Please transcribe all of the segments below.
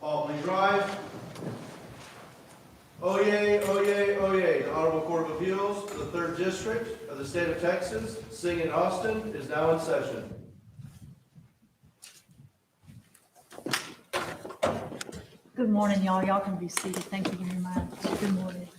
Albany Drive. Oyez, oyez, oyez. The Honorable Court of Appeals for the 3rd District of the State of Texas, sitting in Austin, is now in session. Good morning, y'all. Y'all can be seated. Thank you very much. Good morning.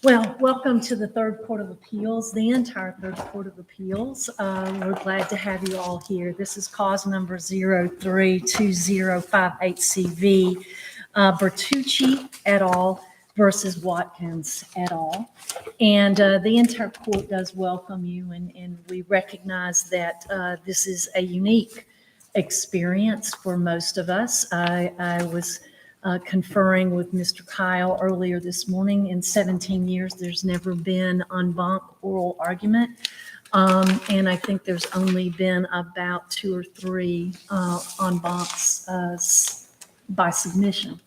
Well, welcome to the 3rd Court of Appeals, the entire 3rd Court of Appeals. We're glad to have you all here. This is cause number 032058CV, Bertucci et al. Versus Watkins et al. And the entire court does welcome you, and we recognize that this is a unique experience for most of us. I was conferring with Mr. Kyle earlier this morning. In 17 years, there's never been en banc oral argument. And I think there's only been about 2 or 3 en bancs by submission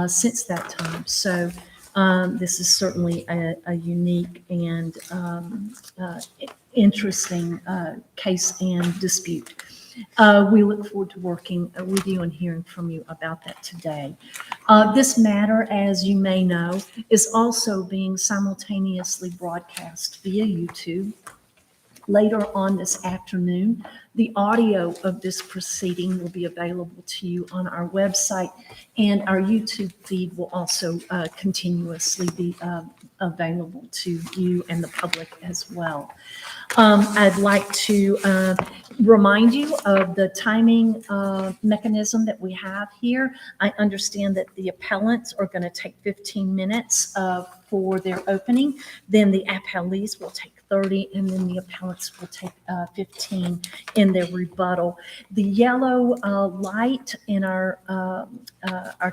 since that time. So this is certainly a unique and interesting case and dispute. We look forward to working with you and hearing from you about that today. This matter, as you may know, is also being simultaneously broadcast via YouTube. Later on this afternoon, the audio of this proceeding will be available to you on our website, and our YouTube feed will also continuously be available to you and the public as well. I'd like to remind you of the timing mechanism that we have here. I understand that the appellants are going to take 15 minutes for their opening. Then the appellees will take 30, and then the appellants will take 15 in their rebuttal. The yellow light in our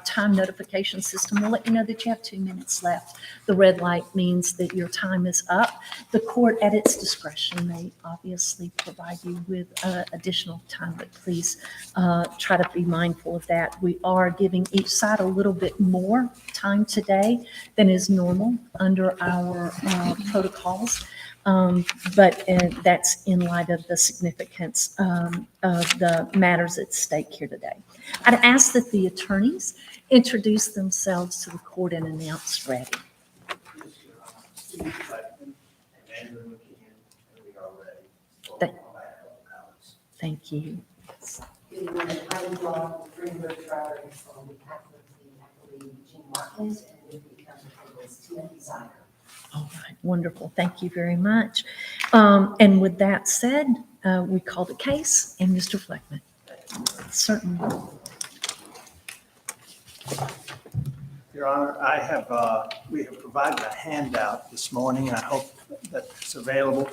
time notification system will let you know that you have 2 minutes left. The red light means that your time is up. The court, at its discretion, may obviously provide you with additional time, but please try to be mindful of that. We are giving each side a little bit more time today than is normal under our protocols. But that's in light of the significance of the matters at stake here today. I'd ask that the attorneys introduce themselves to the court and announce ready. Thank you. Good morning. I'm Dawn Greenberg Travers on behalf of the appellee Gene Watkins and with the counterparts Timothy Ziger. All right, wonderful. Thank you very much. And with that said, we call the case, and Mr. Fleckman. Certainly. Your Honor, we have provided a handout this morning. I hope that it's available.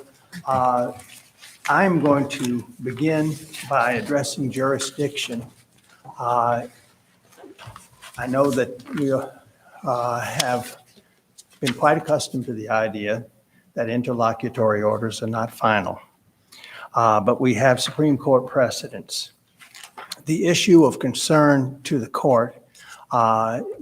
I'm going to begin by addressing jurisdiction. I know that we have been quite accustomed to the idea that interlocutory orders are not final, but we have Supreme Court precedents. The issue of concern to the court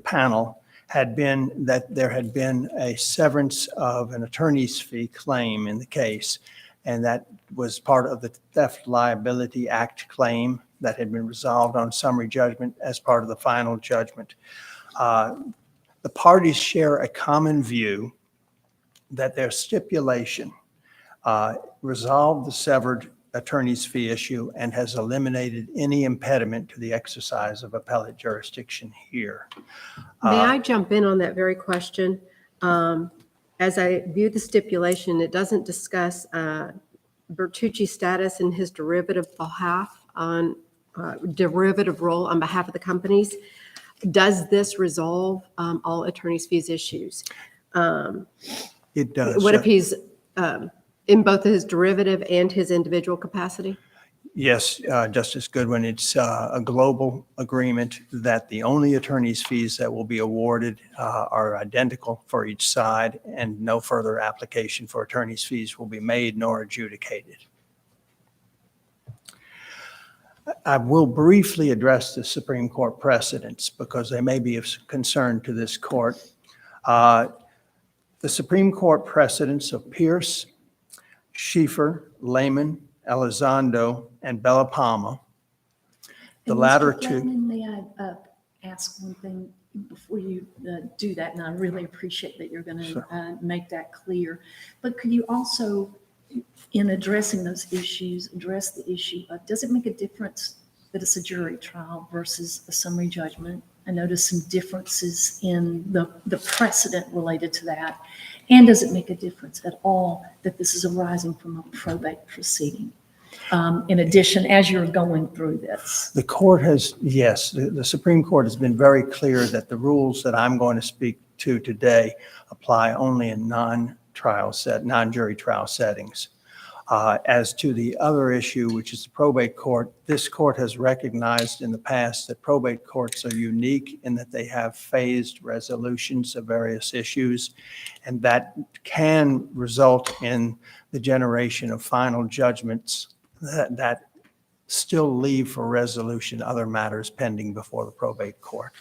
panel had been that there had been a severance of an attorney's fee claim in the case, and that was part of the Theft Liability Act claim that had been resolved on summary judgment as part of the final judgment. The parties share a common view that their stipulation resolved the severed attorney's fee issue and has eliminated any impediment to the exercise of appellate jurisdiction here. May I jump in on that very question? As I view the stipulation, it doesn't discuss Bertucci's status and his derivative role on behalf of the companies. Does this resolve all attorney's fees issues? It does. What if he's in both his derivative and his individual capacity? Yes, Justice Goodwin, it's a global agreement that the only attorney's fees that will be awarded are identical for each side, and no further application for attorney's fees will be made nor adjudicated. I will briefly address the Supreme Court precedents because they may be of concern to this court. The Supreme Court precedents of Pierce, Schieffer, Lehman, Elizondo, and Bella Palma The And latter Mr. two. Flatman, may I ask one thing before you do that? And I really appreciate that you're going Sure. to make that clear. But could you also, in addressing those issues, address the issue of, does it make a difference that it's a jury trial versus a summary judgment? I noticed some differences in the precedent related to that. And does it make a difference at all that this is arising from a probate proceeding? In addition, as you're going through this. The court has, yes, the Supreme Court has been very clear that the rules that I'm going to speak to today apply only in non-jury trial settings. As to the other issue, which is the probate court, this court has recognized in the past that probate courts are unique in that they have phased resolutions of various issues, and that can result in the generation of final judgments that still leave for resolution other matters pending before the probate court.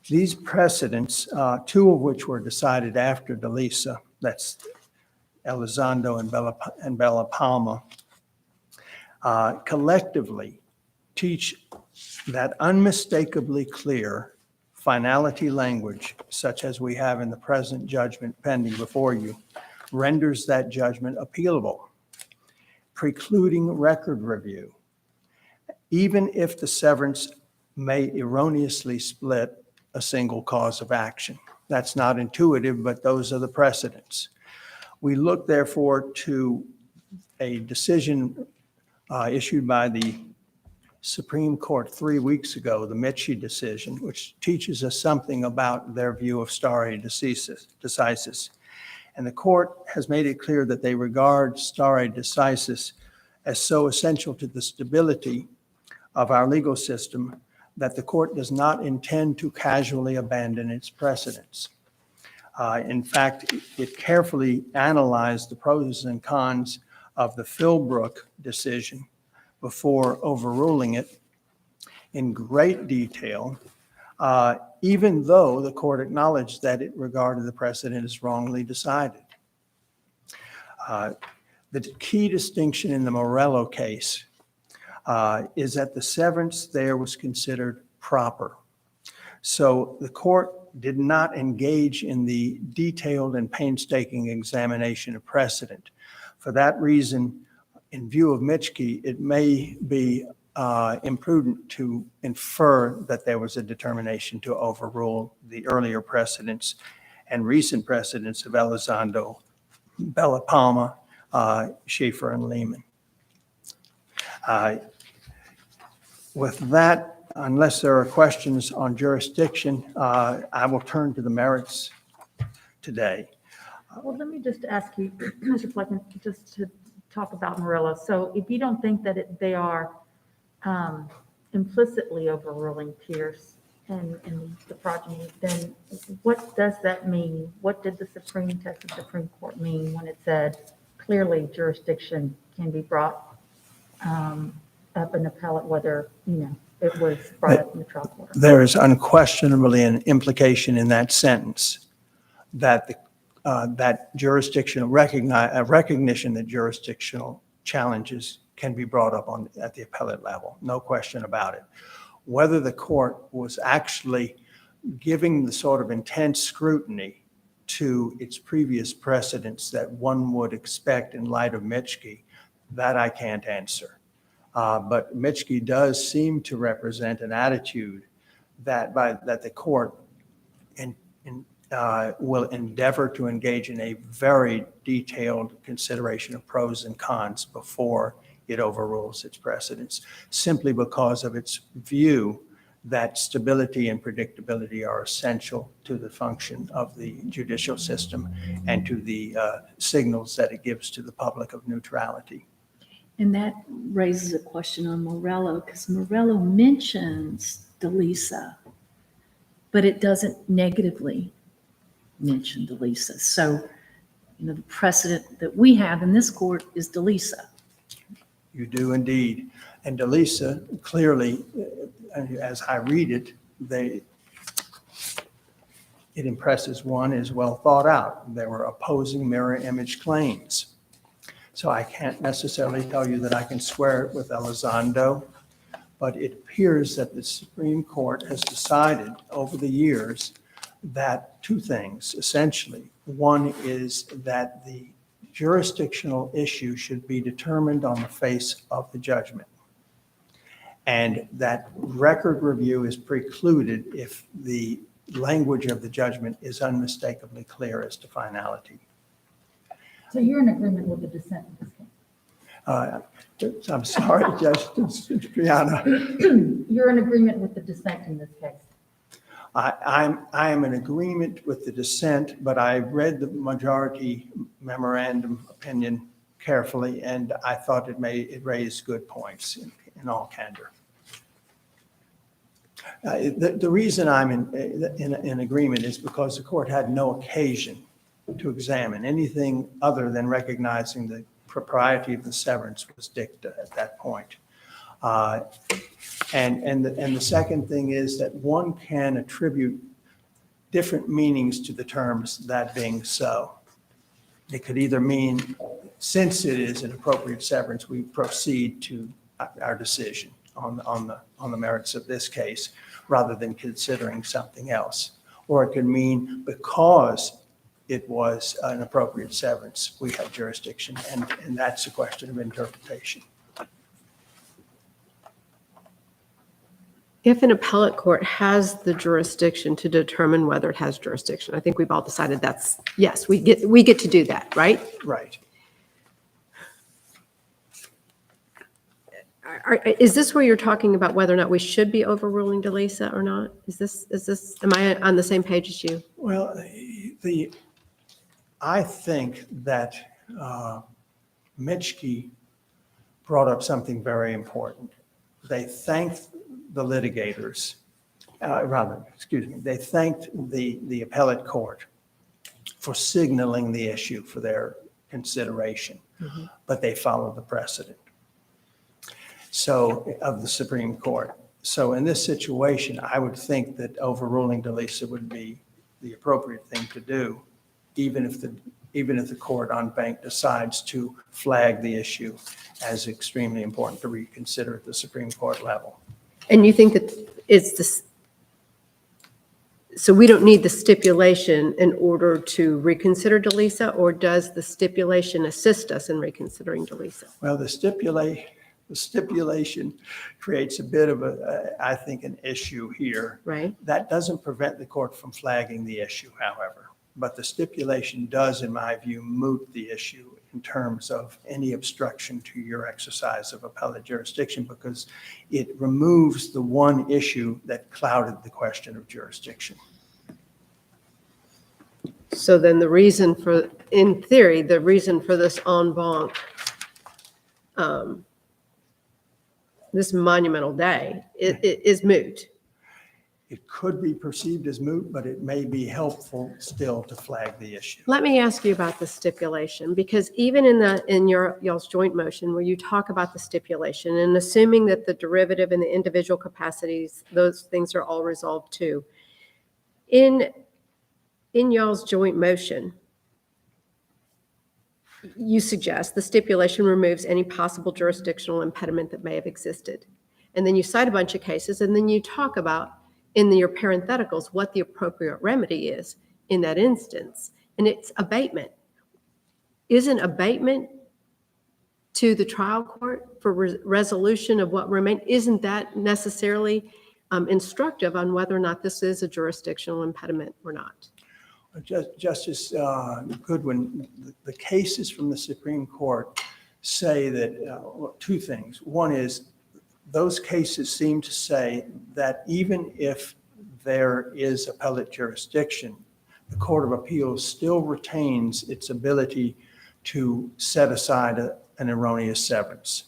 These precedents, two of which were decided after DeLisa, that's Elizondo and Bella Palma, collectively teach that unmistakably clear finality language, such as we have in the present judgment pending before you, renders that judgment appealable, precluding record review, even if the severance may erroneously split a single cause of action. That's not intuitive, but those are the precedents. We look, therefore, to a decision issued by the Supreme Court 3 weeks ago, the Mitchie decision, which teaches us something about their view of stare decisis. And the court has made it clear that they regard stare decisis as so essential to the stability of our legal system that the court does not intend to casually abandon its precedents. In fact, it carefully analyzed the pros and cons of the Philbrook decision before overruling it in great detail, even though the court acknowledged that it regarded the precedent as wrongly decided. The key distinction in the Morello case is that the severance there was considered proper. So the court did not engage in the detailed and painstaking examination of precedent. For that reason, in view of Mitchie, it may be imprudent to infer that there was a determination to overrule the earlier precedents and recent precedents of Elizondo, Bella Palma, Schaefer, and Lehman. With that, unless there are questions on jurisdiction, I will turn to the merits today. Well, let me just ask you, Mr. Fleckman, just to talk about Morello. So if you don't think that they are implicitly overruling Pierce and the progeny, then what does that mean? What did the Texas Supreme Court mean when it said clearly jurisdiction can be brought up in appellate, whether, it was brought up in the trial court? There is unquestionably an implication in that sentence that that jurisdictional recognition that jurisdictional challenges can be brought up at the appellate level. No question about it. Whether the court was actually giving the sort of intense scrutiny to its previous precedents that one would expect in light of Mitchie, that I can't answer. But Mitchie does seem to represent an attitude that the court will endeavor to engage in a very detailed consideration of pros and cons before it overrules its precedents, simply because of its view that stability and predictability are essential to the function of the judicial system and to the signals that it gives to the public of neutrality. And that raises a question on Morello, because Morello mentions DeLisa, but it doesn't negatively mention DeLisa. So, the precedent that we have in this court is DeLisa. You do indeed. And DeLisa, clearly, as I read it, it impresses one as well thought out. There were opposing mirror image claims. So I can't necessarily tell you that I can square it with Elizondo, but it appears that the Supreme Court has decided over the years that two things, essentially. One is that the jurisdictional issue should be determined on the face of the judgment, and that record review is precluded if the language of the judgment is unmistakably clear as to finality. So you're in agreement with the dissent in this case? I'm sorry, Justice Triana. You're in agreement with the dissent in this case? I am in agreement with the dissent, but I read the majority memorandum opinion carefully, and I thought it raised good points in all candor. The reason I'm in agreement is because the court had no occasion to examine anything other than recognizing the propriety of the severance was dicta at that point. And the second thing is that one can attribute different meanings to the terms "that being so." It could either mean, since it is an appropriate severance, we proceed to our decision on the merits of this case, rather than considering something else. Or it could mean, because it was an appropriate severance, we have jurisdiction, and that's a question of interpretation. If an appellate court has the jurisdiction to determine whether it has jurisdiction, I think we've all decided that's, yes, we get to do that, right? Right. Is this where you're talking about whether or not we should be overruling DeLisa or not? Am I on the same page as you? Well, I think that Mitschke brought up something very important. They thanked the litigators, they thanked the appellate court for signaling the issue for their consideration, but they followed the precedent of the Supreme Court. So in this situation, I would think that overruling DeLisa would be the appropriate thing to do, even if the court en banc decides to flag the issue as extremely important to reconsider at the Supreme Court level. And you think that it's this, so we don't need the stipulation in order to reconsider DeLisa, or does the stipulation assist us in reconsidering DeLisa? Well, the stipulation creates a bit of I think, an issue here. Right. That doesn't prevent the court from flagging the issue, however. But the stipulation does, in my view, moot the issue in terms of any obstruction to your exercise of appellate jurisdiction, because it removes the one issue that clouded the question of jurisdiction. So then the reason for, in theory, the reason for this en banc, this monumental day, it is moot. It could be perceived as moot, but it may be helpful still to flag the issue. Let me ask you about the stipulation, because even in y'all's joint motion where you talk about the stipulation and assuming that the derivative and the individual capacities, those things are all resolved too. In y'all's joint motion, you suggest the stipulation removes any possible jurisdictional impediment that may have existed. And then you cite a bunch of cases, and then you talk about in your parentheticals what the appropriate remedy is in that instance. And it's abatement. Isn't abatement to the trial court for resolution of what remained, isn't that necessarily instructive on whether or not this is a jurisdictional impediment or not? Justice Goodwin, the cases from the Supreme Court say that two things. One is, those cases seem to say that even if there is appellate jurisdiction, the Court of Appeals still retains its ability to set aside an erroneous severance.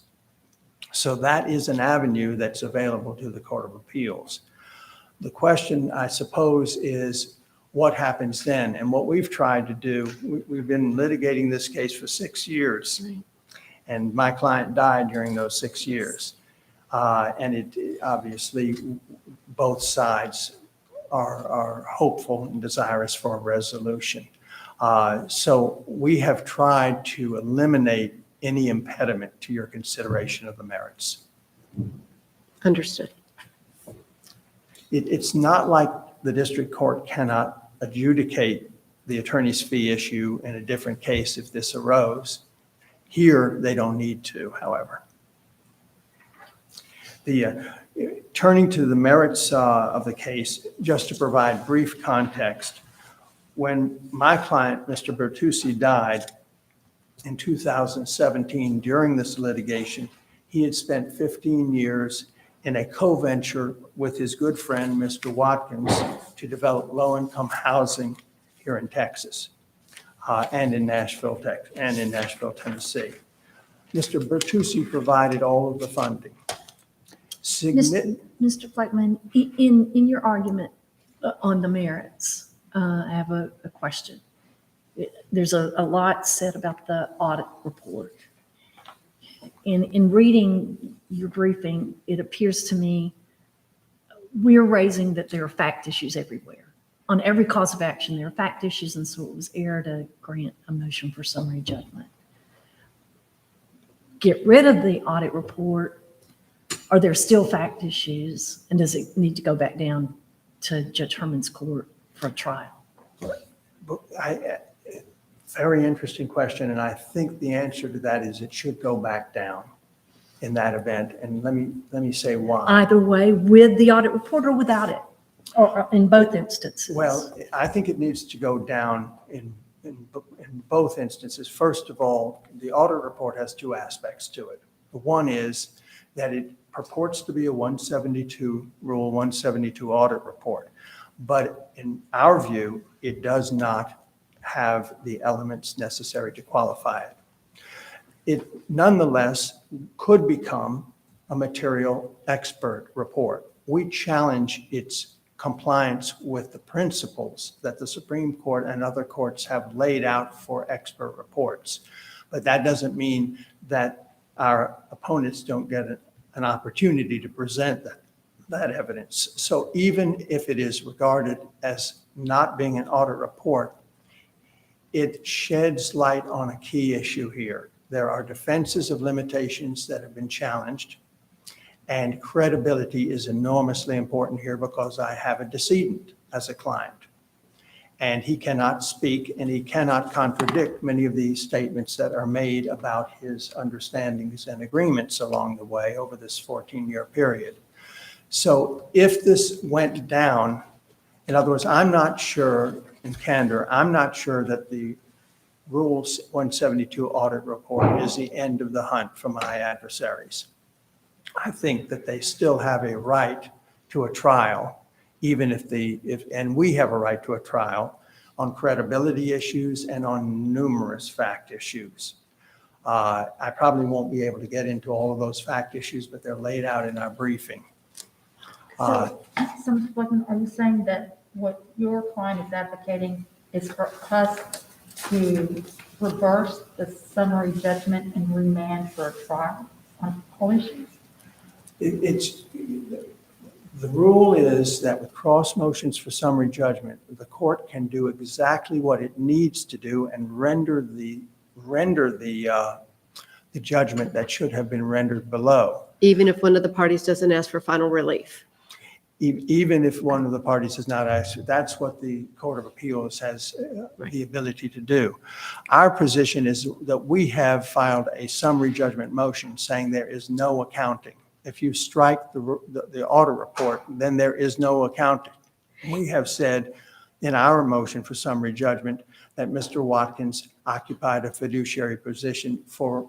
So that is an avenue that's available to the Court of Appeals. The question, I suppose, is what happens then? And what we've tried to do, we've been litigating this case for 6 years, and my client died during those 6 years. And it obviously, both sides are hopeful and desirous for a resolution. So we have tried to eliminate any impediment to your consideration of the merits. Understood. It's not like the district court cannot adjudicate the attorney's fee issue in a different case if this arose. Here, they don't need to, however. Turning to the merits of the case, just to provide brief context, when my client, Mr. Bertucci, died in 2017 during this litigation, he had spent 15 years in a co-venture with his good friend, Mr. Watkins, to develop low-income housing here in Texas and in Nashville, Tennessee. Mr. Bertucci provided all of the funding. Mr. Fleckman, in your argument on the merits, I have a question. There's a lot said about the audit report. In reading your briefing, it appears to me we're raising that there are fact issues everywhere. On every cause of action, there are fact issues, and so it was error to grant a motion for summary judgment. Get rid of the audit report. Are there still fact issues, and does it need to go back down to Judge Herman's court for a trial? Very interesting question, and I think the answer to that is it should go back down in that event, and let me say why. Either way, with the audit report or without it, or in both instances? Well, I think it needs to go down in both instances. First of all, the audit report has two aspects to it. One is that it purports to be a Rule 172 audit report, but in our view, it does not have the elements necessary to qualify it. It nonetheless could become a material expert report. We challenge its compliance with the principles that the Supreme Court and other courts have laid out for expert reports. But that doesn't mean that our opponents don't get an opportunity to present that evidence. So even if it is regarded as not being an audit report, it sheds light on a key issue here. There are defenses of limitations that have been challenged, and credibility is enormously important here because I have a decedent as a client, and he cannot speak and he cannot contradict many of these statements that are made about his understandings and agreements along the way over this 14-year period. So if this went down, in other words, I'm not sure, in candor, I'm not sure that the Rule 172 audit report is the end of the hunt for my adversaries. I think that they still have a right to a trial, even and we have a right to a trial on credibility issues and on numerous fact issues. I probably won't be able to get into all of those fact issues, but they're laid out in our briefing. So, Mr. Fleckman, are you saying that what your client is advocating is for us to reverse the summary judgment and remand for a trial on all issues? The rule is that with cross motions for summary judgment, the court can do exactly what it needs to do and render the judgment that should have been rendered below. Even if one of the parties doesn't ask for final relief. Even if one of the parties has not asked, that's what the Court of Appeals has the ability to do. Our position is that we have filed a summary judgment motion saying there is no accounting. If you strike the audit report, then there is no accounting. We have said in our motion for summary judgment that Mr. Watkins occupied a fiduciary position for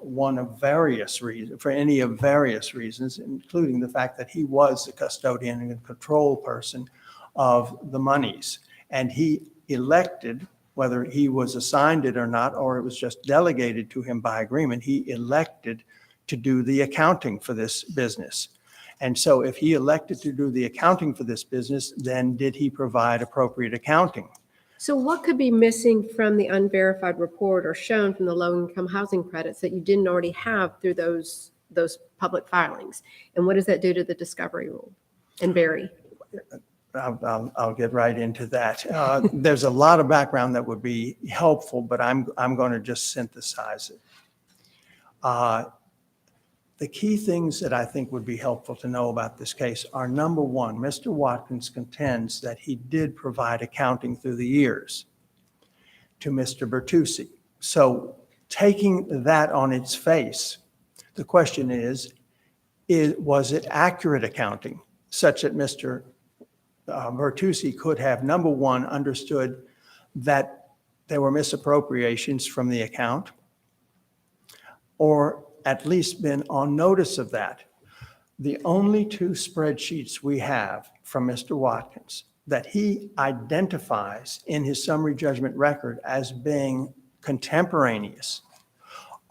any of various reasons, including the fact that he was the custodian and control person of the monies. And he elected, whether he was assigned it or not, or it was just delegated to him by agreement, he elected to do the accounting for this business. And so if he elected to do the accounting for this business, then did he provide appropriate accounting? So what could be missing from the unverified report or shown from the low-income housing credits that you didn't already have through those public filings? And what does that do to the discovery rule? And Barry? I'll get right into that. There's a lot of background that would be helpful, but I'm going to just synthesize it. The key things that I think would be helpful to know about this case are, number one, Mr. Watkins contends that he did provide accounting through the years to Mr. Bertucci. So taking that on its face, the question is, was it accurate accounting such that Mr. Bertucci could have, number one, understood that there were misappropriations from the account, or at least been on notice of that? The only two spreadsheets we have from Mr. Watkins that he identifies in his summary judgment record as being contemporaneous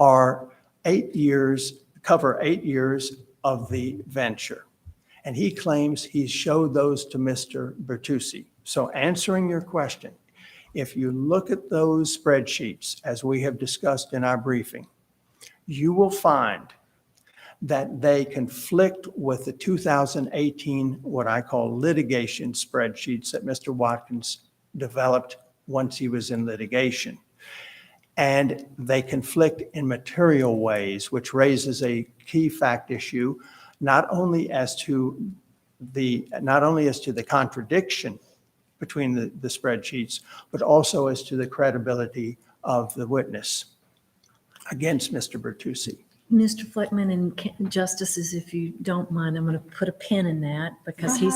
are 8 years, cover 8 years of the venture. And he claims he showed those to Mr. Bertucci. So answering your question, if you look at those spreadsheets, as we have discussed in our briefing, you will find that they conflict with the 2018, what I call litigation spreadsheets that Mr. Watkins developed once he was in litigation. And they conflict in material ways, which raises a key fact issue, not only as to the contradiction between the spreadsheets, but also as to the credibility of the witness against Mr. Bertucci. Mr. Fleckman and Justices, if you don't mind, I'm going to put a pin in that because you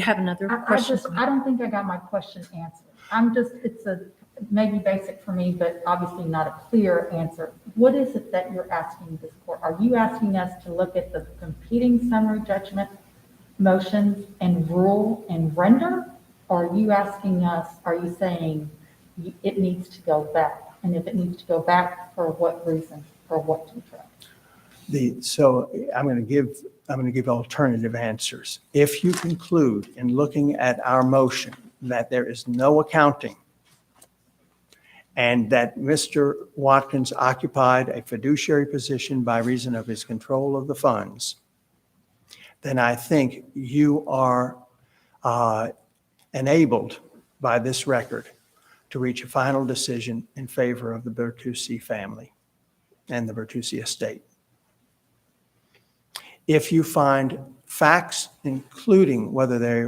have another question? I don't think I got my question answered. It's maybe basic for me, but obviously not a clear answer. What is it that you're asking this court? Are you asking us to look at the competing summary judgment motions and rule and render? Or are you saying it needs to go back? And if it needs to go back, for what reason, for what control? So I'm going to give alternative answers. If you conclude in looking at our motion that there is no accounting and that Mr. Watkins occupied a fiduciary position by reason of his control of the funds, then I think you are enabled by this record to reach a final decision in favor of the Bertucci family and the Bertucci estate. If you find facts, including whether they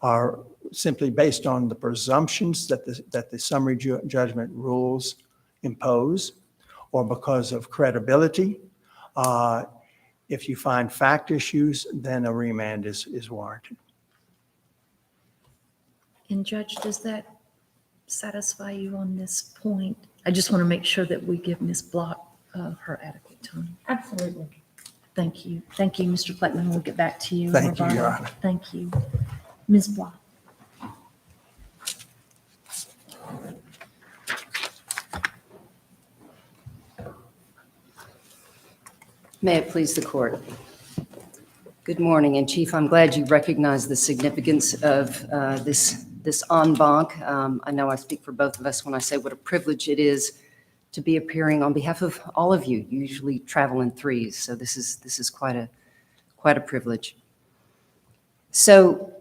are simply based on the presumptions that the summary judgment rules impose, or because of credibility, if you find fact issues, then a remand is warranted. And Judge, does that satisfy you on this point? I just want to make sure that we give Ms. Block her adequate time. Absolutely. Thank you. Thank you, Mr. Fleckman. We'll get back to you. Thank you, Your Roberta. Honor. Thank you. Ms. Block. May it please the court. Good morning, and Chief, I'm glad you recognize the significance of this en banc. I know I speak for both of us when I say what a privilege it is to be appearing on behalf of all of you. You usually travel in threes, so this is quite a privilege. So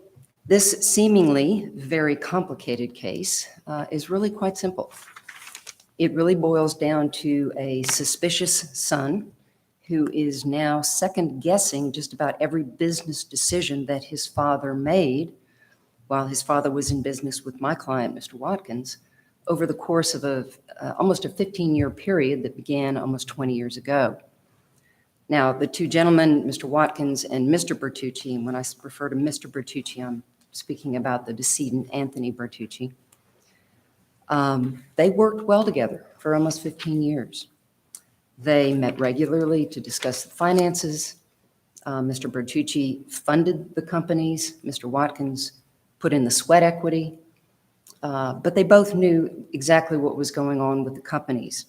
this seemingly very complicated case is really quite simple. It really boils down to a suspicious son who is now second-guessing just about every business decision that his father made while his father was in business with my client, Mr. Watkins, over the course of almost a 15-year period that began almost 20 years ago. Now, the two gentlemen, Mr. Watkins and Mr. Bertucci, and when I refer to Mr. Bertucci, I'm speaking about the decedent, Anthony Bertucci, they worked well together for almost 15 years. They met regularly to discuss the finances. Mr. Bertucci funded the companies. Mr. Watkins put in the sweat equity. But they both knew exactly what was going on with the companies.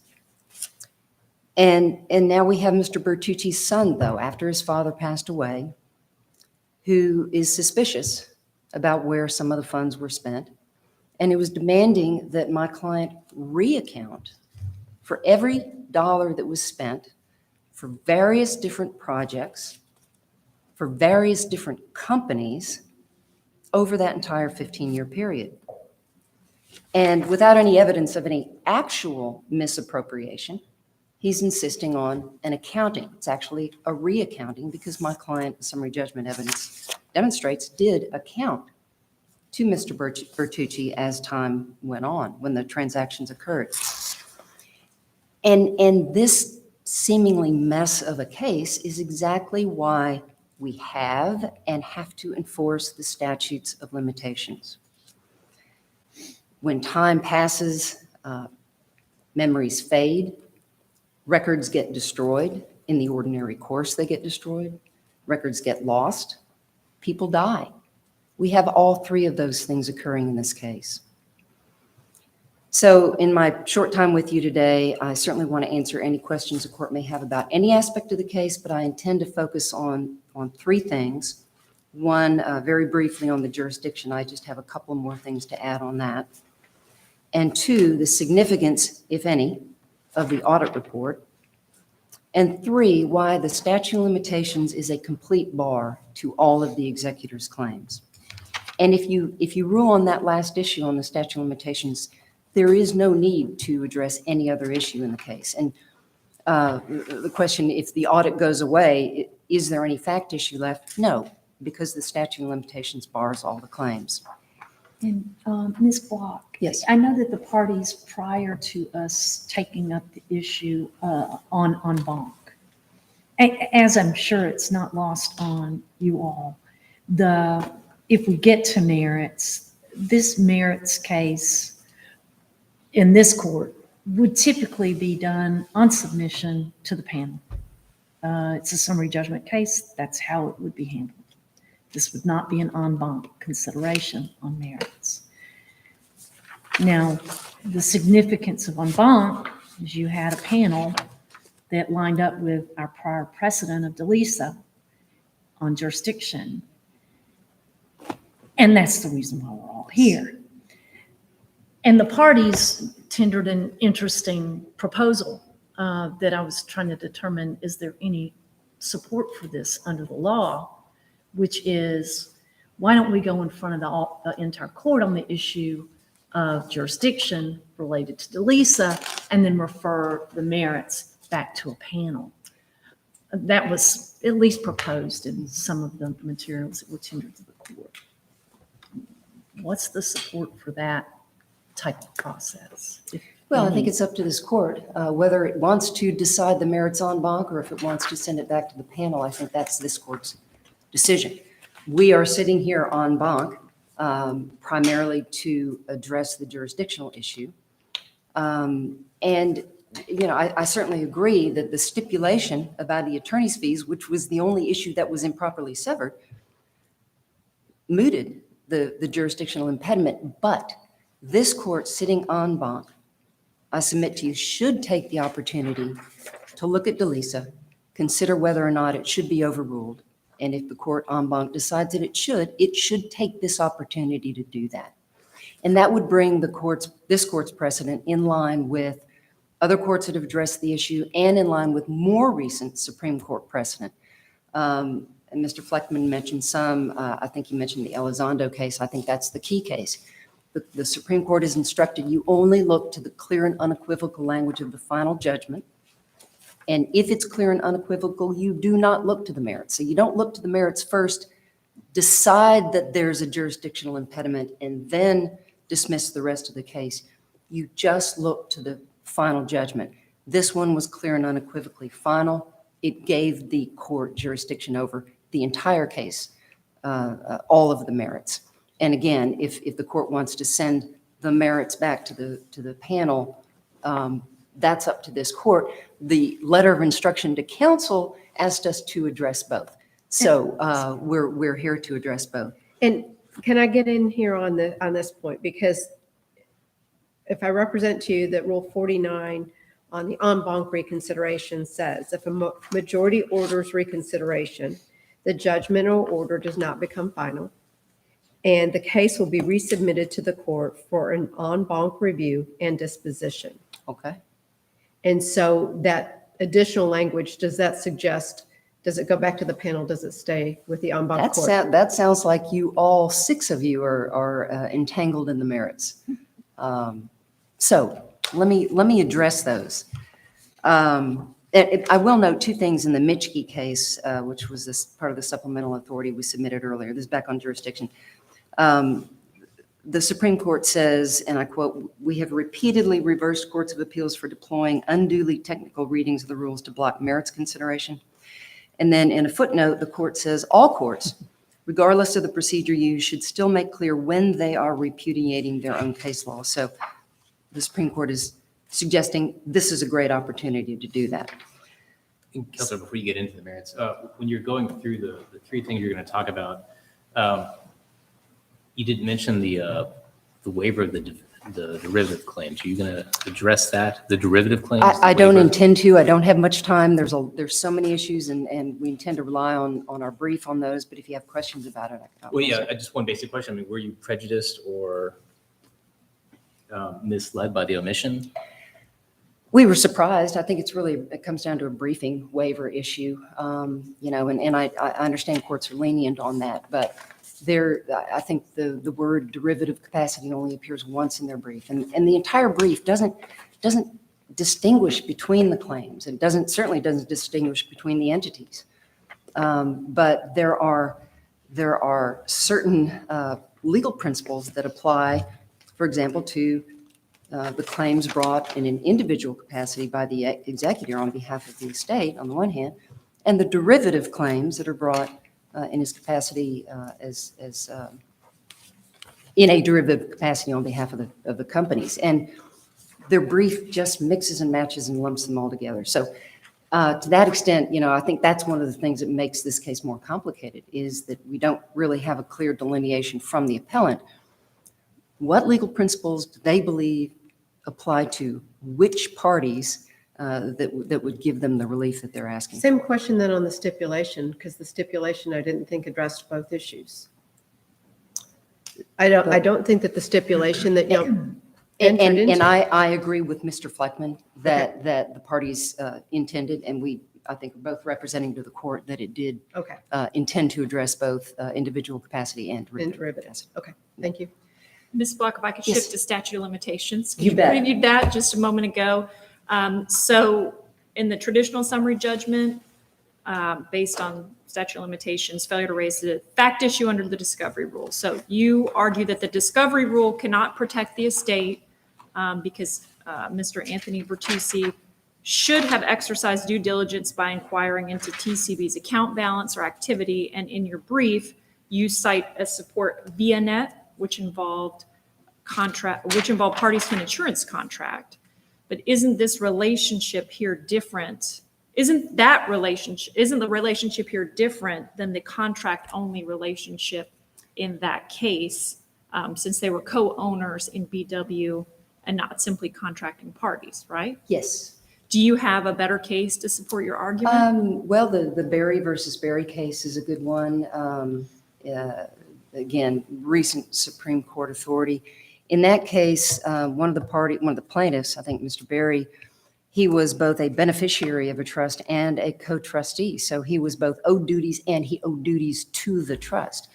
And now we have Mr. Bertucci's son, though, after his father passed away, who is suspicious about where some of the funds were spent. And it was demanding that my client reaccount for every dollar that was spent for various different projects, for various different companies over that entire 15-year period. And without any evidence of any actual misappropriation, He's insisting on an accounting. It's actually a reaccounting because my client, summary judgment evidence demonstrates, did account to Mr. Bertucci as time went on, when the transactions occurred. And this seemingly mess of a case is exactly why we have and have to enforce the statutes of limitations. When time passes, memories fade, records get destroyed. In the ordinary course, they get destroyed. Records get lost. People die. We have all three of those things occurring in this case. So in my short time with you today, I certainly want to answer any questions the court may have about any aspect of the case, but I intend to focus on three things. One, very briefly on the jurisdiction. I just have a couple more things to add on that. And two, the significance, if any, of the audit report. And three, why the statute of limitations is a complete bar to all of the executor's claims. And if you rule on that last issue on the statute of limitations, there is no need to address any other issue in the case. And the question, if the audit goes away, is there any fact issue left? No, because the statute of limitations bars all the claims. And Ms. Block? Yes. I know that the parties prior to us taking up the issue on bonk, as I'm sure it's not lost on you all, if we get to merits, this merits case in this court would typically be done on submission to the panel. It's a summary judgment case. That's how it would be handled. This would not be an en banc consideration on merits. Now, the significance of en banc is you had a panel that lined up with our prior precedent of DeLisa on jurisdiction. And that's the reason why we're all here. And the parties tendered an interesting proposal that I was trying to determine, is there any support for this under the law? Which is, why don't we go in front of the entire court on the issue of jurisdiction related to DeLisa and then refer the merits back to a panel? That was at least proposed in some of the materials that were tendered to the court. What's the support for that type of process? Well, I think it's up to this court, whether it wants to decide the merits en banc or if it wants to send it back to the panel. I think that's this court's decision. We are sitting here en banc primarily to address the jurisdictional issue. And, you know, I certainly agree that the stipulation about the attorney's fees, which was the only issue that was improperly severed, mooted the jurisdictional impediment. But this court sitting en banc, I submit to you, should take the opportunity to look at DeLisa, consider whether or not it should be overruled. And if the court en banc decides that it should take this opportunity to do that. And that would bring this court's precedent in line with other courts that have addressed the issue and in line with more recent Supreme Court precedent. And Mr. Fleckman mentioned some, I think he mentioned the Elizondo case. I think that's the key case. The Supreme Court has instructed you only look to the clear and unequivocal language of the final judgment. And if it's clear and unequivocal, you do not look to the merits. So you don't look to the merits first, decide that there's a jurisdictional impediment, and then dismiss the rest of the case. You just look to the final judgment. This one was clear and unequivocally final. It gave the court jurisdiction over the entire case, all of the merits. And again, if the court wants to send the merits back to the panel, that's up to this court. The letter of instruction to counsel asked us to address both. So we're here to address both. And can I get in here on this point? Because if I represent to you that Rule 49 on the en banc reconsideration says, if a majority orders reconsideration, the judgment or order does not become final, and the case will be resubmitted to the court for an en banc review and disposition. Okay. And so that additional language, does that suggest, does it go back to the panel? Does it stay with the en banc court? That sounds like you, all six of you are entangled in the merits. So let me address those. I will note two things in the Mitchke case, which was this part of the supplemental authority we submitted earlier. This is back on jurisdiction. The Supreme Court says, and I quote, "We have repeatedly reversed courts of appeals for deploying unduly technical readings of the rules to block merits consideration." And then in a footnote, the court says, "All courts, regardless of the procedure used, should still make clear when they are repudiating their own case law." So the Supreme Court is suggesting this is a great opportunity to do that. And Counselor, before you get into the merits, when you're going through the three things you're going to talk about, you did mention the waiver of the derivative claims. Are you going to address that, the derivative claims? I the don't waiver? intend to. I don't have much time. There's so many issues, and we intend to rely on our brief on those. But if you have questions about it, I can. Well, yeah, just one basic question. I mean, were you prejudiced or misled by the omission? We were surprised. I think it comes down to a briefing waiver issue, and I understand courts are lenient on that, but I think the word derivative capacity only appears once in their brief, and the entire brief doesn't distinguish between the claims. It certainly doesn't distinguish between the entities. But there are certain legal principles that apply, for example, to the claims brought in an individual capacity by the executor on behalf of the estate, on the one hand, and the derivative claims that are brought in his capacity in a derivative capacity on behalf of the companies. And their brief just mixes and matches and lumps them all together. So to that extent, I think that's one of the things that makes this case more complicated, is that we don't really have a clear delineation from the appellant. What legal principles do they believe apply to which parties that would give them the relief that they're asking? Same question then on the stipulation, because the stipulation I didn't think addressed both issues. I don't think that the stipulation that entered into. And I agree with Mr. Fleckman that the parties intended, and I think we're both representing to the court that it did Okay, intend to address both individual capacity and and derivative derivative. capacity. Okay, thank you. Ms. Block, if I could Yes. shift to statute of limitations. You bet. You previewed that just a moment ago. So in the traditional summary judgment, based on statute of limitations, failure to raise the fact issue under the discovery rule. So you argue that the discovery rule cannot protect the estate because Mr. Anthony Bertucci should have exercised due diligence by inquiring into TCB's account balance or activity. And in your brief, you cite as support ViaNet, which involved parties to an insurance contract. But isn't this relationship here different? Isn't the relationship here different than the contract-only relationship in that case, since they were co-owners in BW and not simply contracting parties, right? Yes. Do you have a better case to support your argument? Well, the Berry versus Berry case is a good one. Again, recent Supreme Court authority. In that case, one of the plaintiffs, I think Mr. Berry, he was both a beneficiary of a trust and a co-trustee. So he was both owed duties and he owed duties to the trust.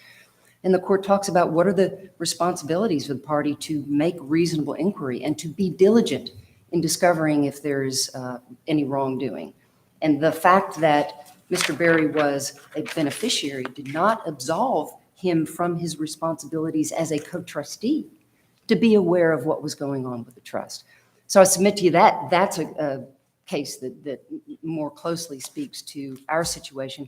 And the court talks about what are the responsibilities of the party to make reasonable inquiry and to be diligent in discovering if there's any wrongdoing. And the fact that Mr. Berry was a beneficiary did not absolve him from his responsibilities as a co-trustee to be aware of what was going on with the trust. So I submit to you that that's a case that more closely speaks to our situation.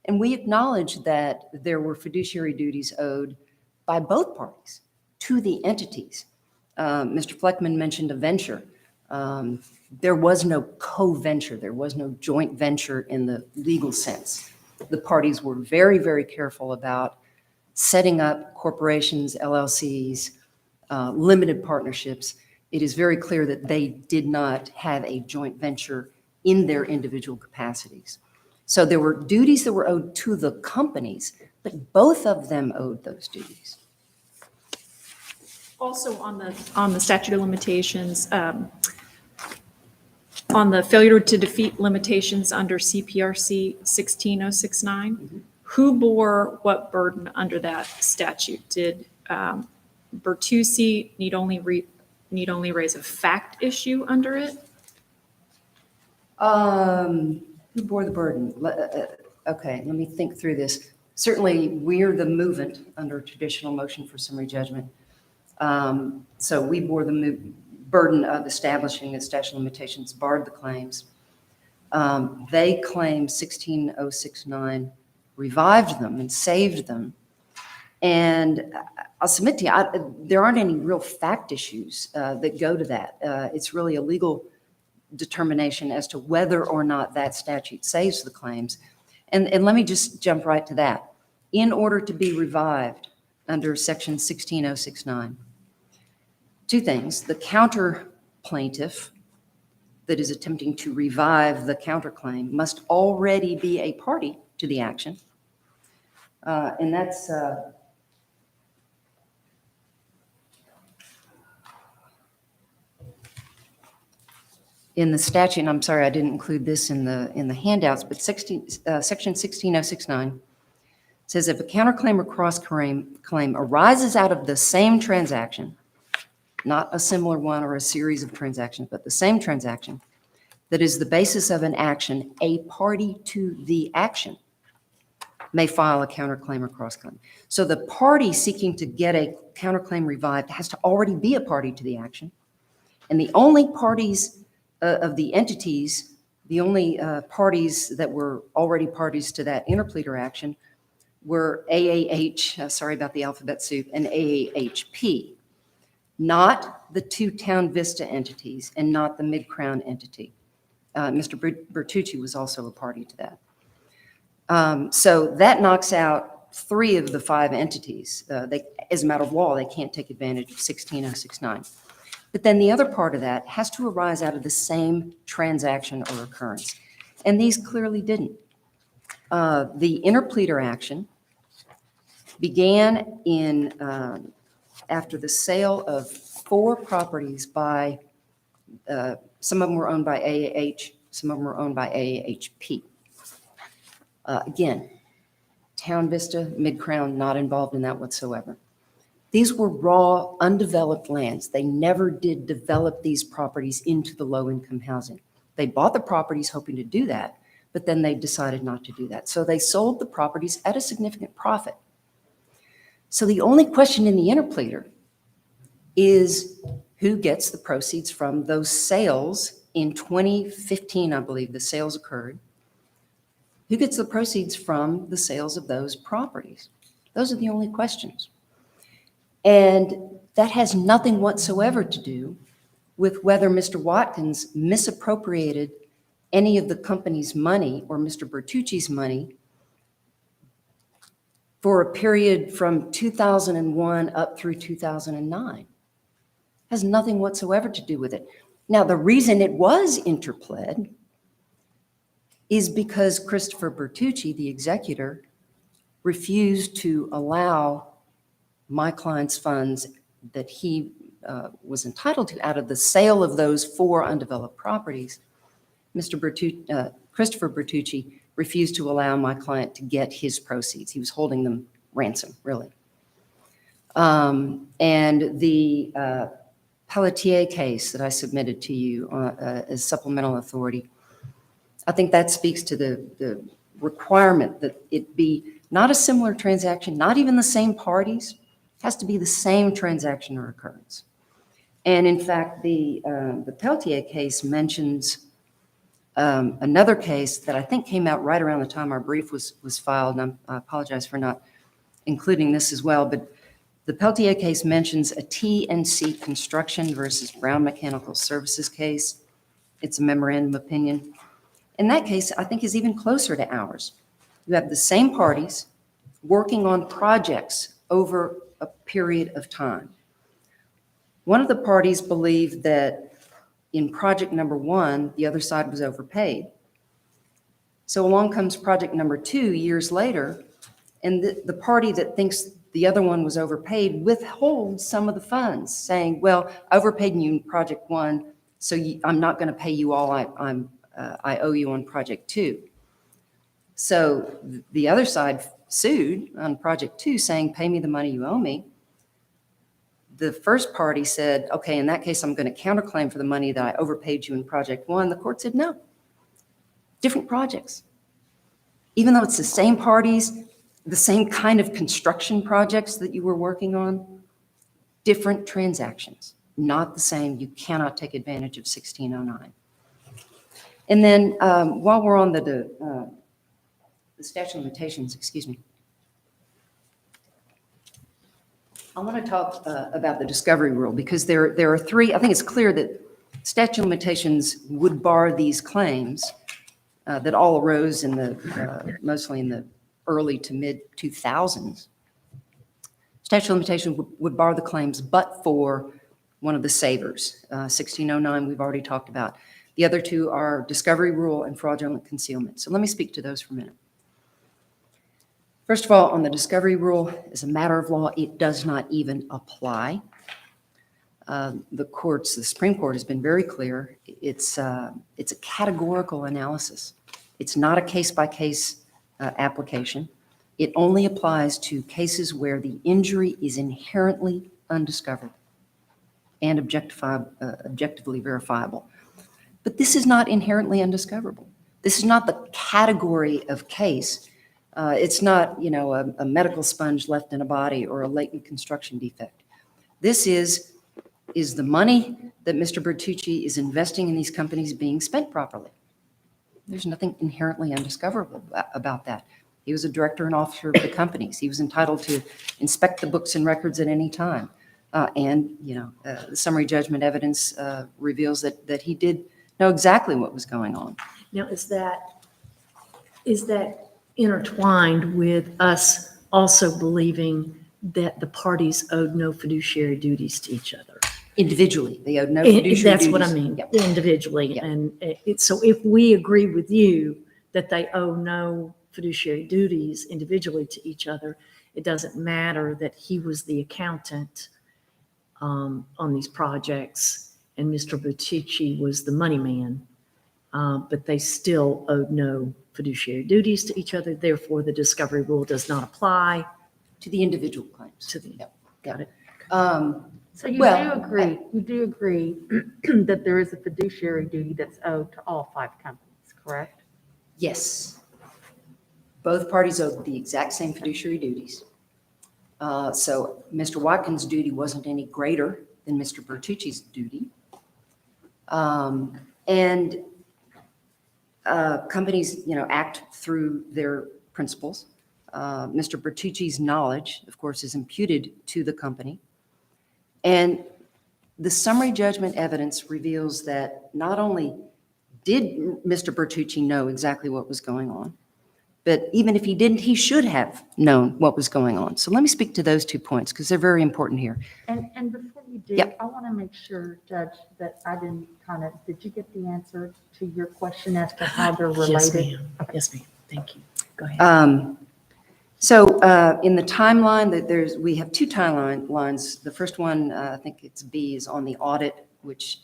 And we acknowledge that there were fiduciary duties owed by both parties to the entities. Mr. Fleckman mentioned a venture. There was no co-venture. There was no joint venture in the legal sense. The parties were very, very careful about setting up corporations, LLCs, limited partnerships. It is very clear that they did not have a joint venture in their individual capacities. So there were duties that were owed to the companies, but both of them owed those duties. Also on the statute of limitations, on the failure to defeat limitations under CPRC 16069, who bore what burden under that statute? Did Bertucci need only raise a fact issue under it? Who bore the burden? Okay, let me think through this. Certainly, we're the movant under traditional motion for summary judgment. So we bore the burden of establishing that statute of limitations barred the claims. They claim 16069 revived them and saved them. And I'll submit to you, there aren't any real fact issues that go to that. It's really a legal determination as to whether or not that statute saves the claims. And let me just jump right to that. In order to be revived under section 16069, two things. The counter plaintiff that is attempting to revive the counterclaim must already be a party to the action. And that's in the statute, and I'm sorry I didn't include this in the handouts, but section 16069 says if a counterclaim or cross-claim arises out of the same transaction, not a similar one or a series of transactions, but the same transaction, that is the basis of an action, a party to the action may file a counterclaim or cross-claim. So the party seeking to get a counterclaim revived has to already be a party to the action. And the only parties of the entities, the only parties that were already parties to that interpleader action were AAH, sorry about the alphabet soup, and AAHP, not the two Town Vista entities and not the Mid-Crown entity. Mr. Bertucci was also a party to that. So that knocks out 3 of the 5 entities. As a matter of law, they can't take advantage of 16069. But then the other part of that has to arise out of the same transaction or occurrence. And these clearly didn't. The interpleader action began after the sale of 4 properties by, some of them were owned by AAH, some of them were owned by AAHP. Again, Town Vista, Mid-Crown, not involved in that whatsoever. These were raw, undeveloped lands. They never did develop these properties into the low-income housing. They bought the properties hoping to do that, but then they decided not to do that. So they sold the properties at a significant profit. So the only question in the interpleader is who gets the proceeds from those sales. In 2015, I believe, the sales occurred. Who gets the proceeds from the sales of those properties? Those are the only questions. And that has nothing whatsoever to do with whether Mr. Watkins misappropriated any of the company's money or Mr. Bertucci's money for a period from 2001 up through 2009. Has nothing whatsoever to do with it. Now, the reason it was interpled is because Christopher Bertucci, the executor, refused to allow my client's funds that he was entitled to out of the sale of those 4 undeveloped properties. Christopher Bertucci refused to allow my client to get his proceeds. He was holding them ransom, really. And the Pelletier case that I submitted to you as supplemental authority, I think that speaks to the requirement that it be not a similar transaction, not even the same parties. It has to be the same transaction or occurrence. And in fact, the Pelletier case mentions another case that I think came out right around the time our brief was filed, and I apologize for not including this as well, but the Pelletier case mentions a T&C Construction versus Brown Mechanical Services case. It's a memorandum of opinion. And that case, I think, is even closer to ours. You have the same parties working on projects over a period of time. One of the parties believed that in project number 1, the other side was overpaid. So along comes project number 2 years later, and the party that thinks the other one was overpaid withholds some of the funds, saying, well, I overpaid you in project 1, so I'm not going to pay you all I owe you on project 2. So the other side sued on project 2, saying, pay me the money you owe me. The first party said, okay, in that case, I'm going to counterclaim for the money that I overpaid you in project 1. The court said, no, different projects. Even though it's the same parties, the same kind of construction projects that you were working on, different transactions, not the same. You cannot take advantage of 1609. And then while we're on the statute of limitations, excuse me, I want to talk about the discovery rule because there are three. I think it's clear that statute of limitations would bar these claims that all arose in the mostly in the early to mid 2000s. Statute of limitations would bar the claims, but for one of the savers, 1609 we've already talked about. The other two are discovery rule and fraudulent concealment. So let me speak to those for a minute. First of all, on the discovery rule, as a matter of law, it does not even apply. The Supreme Court has been very clear. It's a categorical analysis. It's not a case-by-case application. It only applies to cases where the injury is inherently undiscoverable and objectively verifiable. But this is not inherently undiscoverable. This is not the category of case. It's not, a medical sponge left in a body or a latent construction defect. This is the money that Mr. Bertucci is investing in these companies being spent properly. There's nothing inherently undiscoverable about that. He was a director and officer of the companies. He was entitled to inspect the books and records at any time. The summary judgment evidence reveals that he did know exactly what was going on. Now, is that intertwined with us also believing that the parties owed no fiduciary duties to each other? Individually, they owed no fiduciary duties. That's what I mean, Yep. individually. Yep. And so if we agree with you that they owe no fiduciary duties individually to each other, it doesn't matter that he was the accountant on these projects and Mr. Bertucci was the money man, but they still owed no fiduciary duties to each other. Therefore, the discovery rule does not apply To the individual claims. to the, Yep. got it? So you Well, do agree that there is a fiduciary duty that's owed to all 5 companies, correct? Yes. Both parties owed the exact same fiduciary duties. So Mr. Watkins' duty wasn't any greater than Mr. Bertucci's duty. Companies, act through their principles. Mr. Bertucci's knowledge, of course, is imputed to the company. And the summary judgment evidence reveals that not only did Mr. Bertucci know exactly what was going on, but even if he didn't, he should have known what was going on. So let me speak to those 2 points because they're very important here. And before you do, Yep. I want to make sure, Judge, that I didn't did you get the answer to your question as to how they're Yes, related? ma'am. Yes, ma'am. Thank you. Go ahead. In the timeline, we have 2 timelines. The first one, I think it's B, is on the audit, which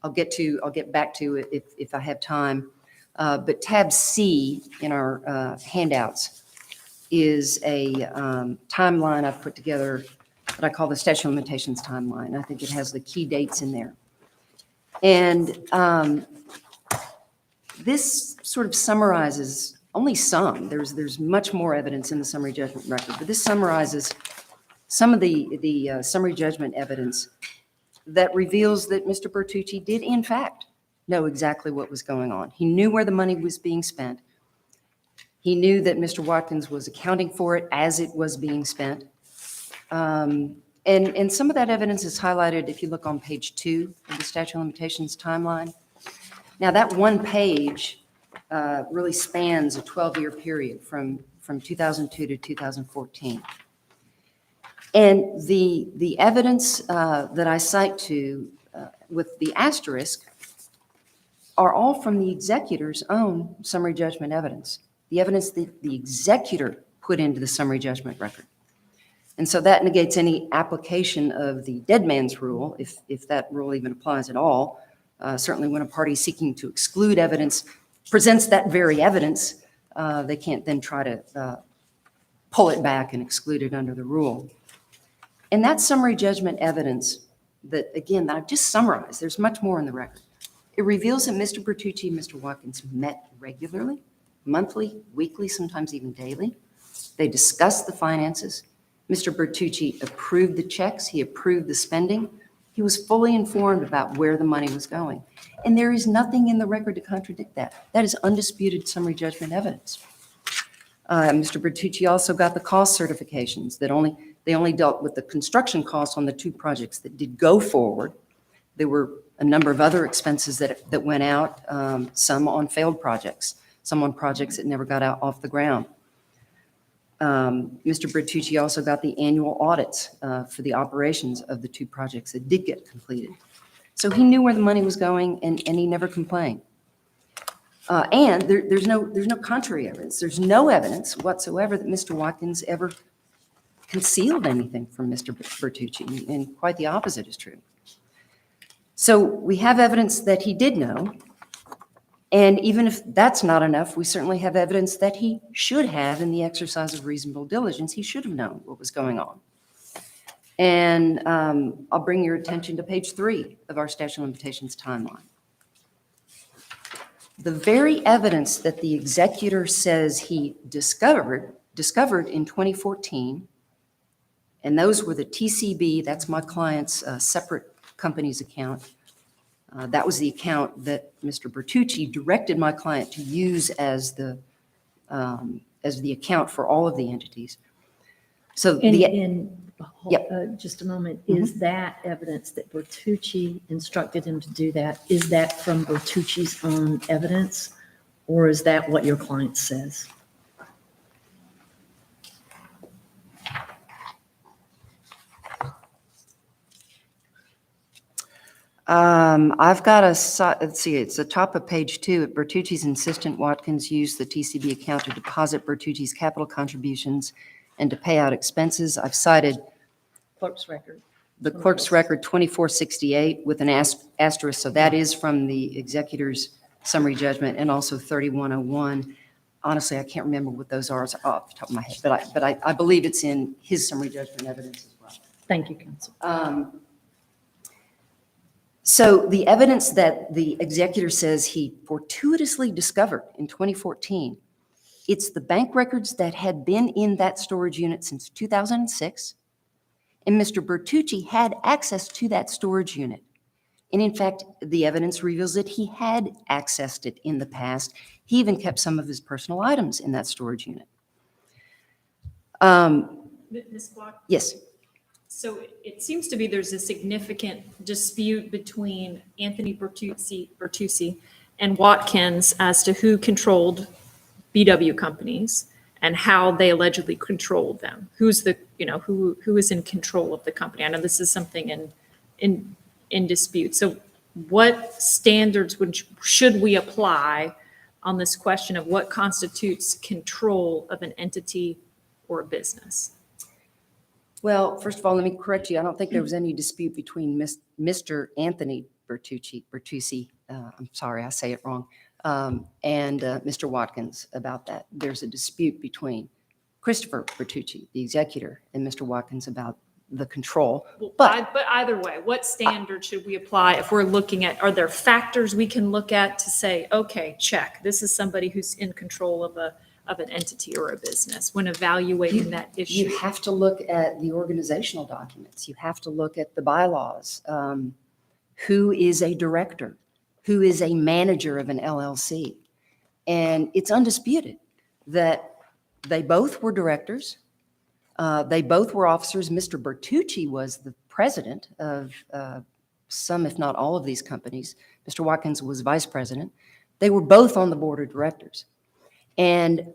I'll get back to it if I have time. But tab C in our handouts is a timeline I've put together that I call the statute of limitations timeline. I think it has the key dates in there. And this sort of summarizes only some. There's much more evidence in the summary judgment record, but this summarizes some of the summary judgment evidence that reveals that Mr. Bertucci did, in fact, know exactly what was going on. He knew where the money was being spent. He knew that Mr. Watkins was accounting for it as it was being spent. And some of that evidence is highlighted if you look on page 2 of the statute of limitations timeline. Now, that one page really spans a 12-year period from 2002 to 2014. And the evidence that I cite to with the asterisk are all from the executor's own summary judgment evidence, the evidence that the executor put into the summary judgment record. And so that negates any application of the dead man's rule, if that rule even applies at all. Certainly when a party seeking to exclude evidence presents that very evidence, they can't then try to pull it back and exclude it under the rule. And that summary judgment evidence that, again, that I've just summarized, there's much more in the record. It reveals that Mr. Bertucci and Mr. Watkins met regularly, monthly, weekly, sometimes even daily. They discussed the finances. Mr. Bertucci approved the checks. He approved the spending. He was fully informed about where the money was going. And there is nothing in the record to contradict that. That is undisputed summary judgment evidence. Mr. Bertucci also got the cost certifications that they only dealt with the construction costs on the 2 projects that did go forward. There were a number of other expenses that went out, some on failed projects, some on projects that never got out off the ground. Mr. Bertucci also got the annual audits for the operations of the 2 projects that did get completed. So he knew where the money was going, and he never complained. And there's no contrary evidence. There's no evidence whatsoever that Mr. Watkins ever concealed anything from Mr. Bertucci, and quite the opposite is true. So we have evidence that he did know, and even if that's not enough, we certainly have evidence that he should have, in the exercise of reasonable diligence, he should have known what was going on. And I'll bring your attention to page 3 of our statute of limitations timeline. The very evidence that the executor says he discovered in 2014, and those were the TCB, that's my client's separate company's account. That was the account that Mr. Bertucci directed my client to use as the account for all of the entities. So Just a moment, is that evidence that Bertucci instructed him to do that, is that from Bertucci's own evidence, or is that what your client says? I've got let's see, it's the top of page 2. Bertucci's insistent Watkins used the TCB account to deposit Bertucci's capital contributions and to pay out expenses. I've cited Clerk's record. the clerk's record 2468 with an asterisk, so that is from the executor's summary judgment, and also 3101. Honestly, I can't remember what those are off the top of my head, but I believe it's in his summary judgment evidence as well. Thank you, counsel. So the evidence that the executor says he fortuitously discovered in 2014, it's the bank records that had been in that storage unit since 2006, and Mr. Bertucci had access to that storage unit. And in fact, the evidence reveals that he had accessed it in the past. He even kept some of his personal items in that storage unit. Ms. Block? Yes. So it seems to be there's a significant dispute between Anthony Bertucci and Watkins as to who controlled BW companies and how they allegedly controlled them. Who's the, who is in control of the company? I know this is something in dispute. So what standards should we apply on this question of what constitutes control of an entity or a business? Well, first of all, let me correct you. I don't think there was any dispute between Mr. Anthony Bertucci, I'm sorry, I say it wrong, and Mr. Watkins about that. There's a dispute between Christopher Bertucci, the executor, and Mr. Watkins about the control. But either way, what standard should we apply if we're looking at, are there factors we can look at to say, okay, check, this is somebody who's in control of an entity or a business when evaluating that issue? You have to look at the organizational documents. You have to look at the bylaws. Who is a director? Who is a manager of an LLC? And it's undisputed that they both were directors. They both were officers. Mr. Bertucci was the president of some, if not all, of these companies. Mr. Watkins was vice president. They were both on the board of directors. And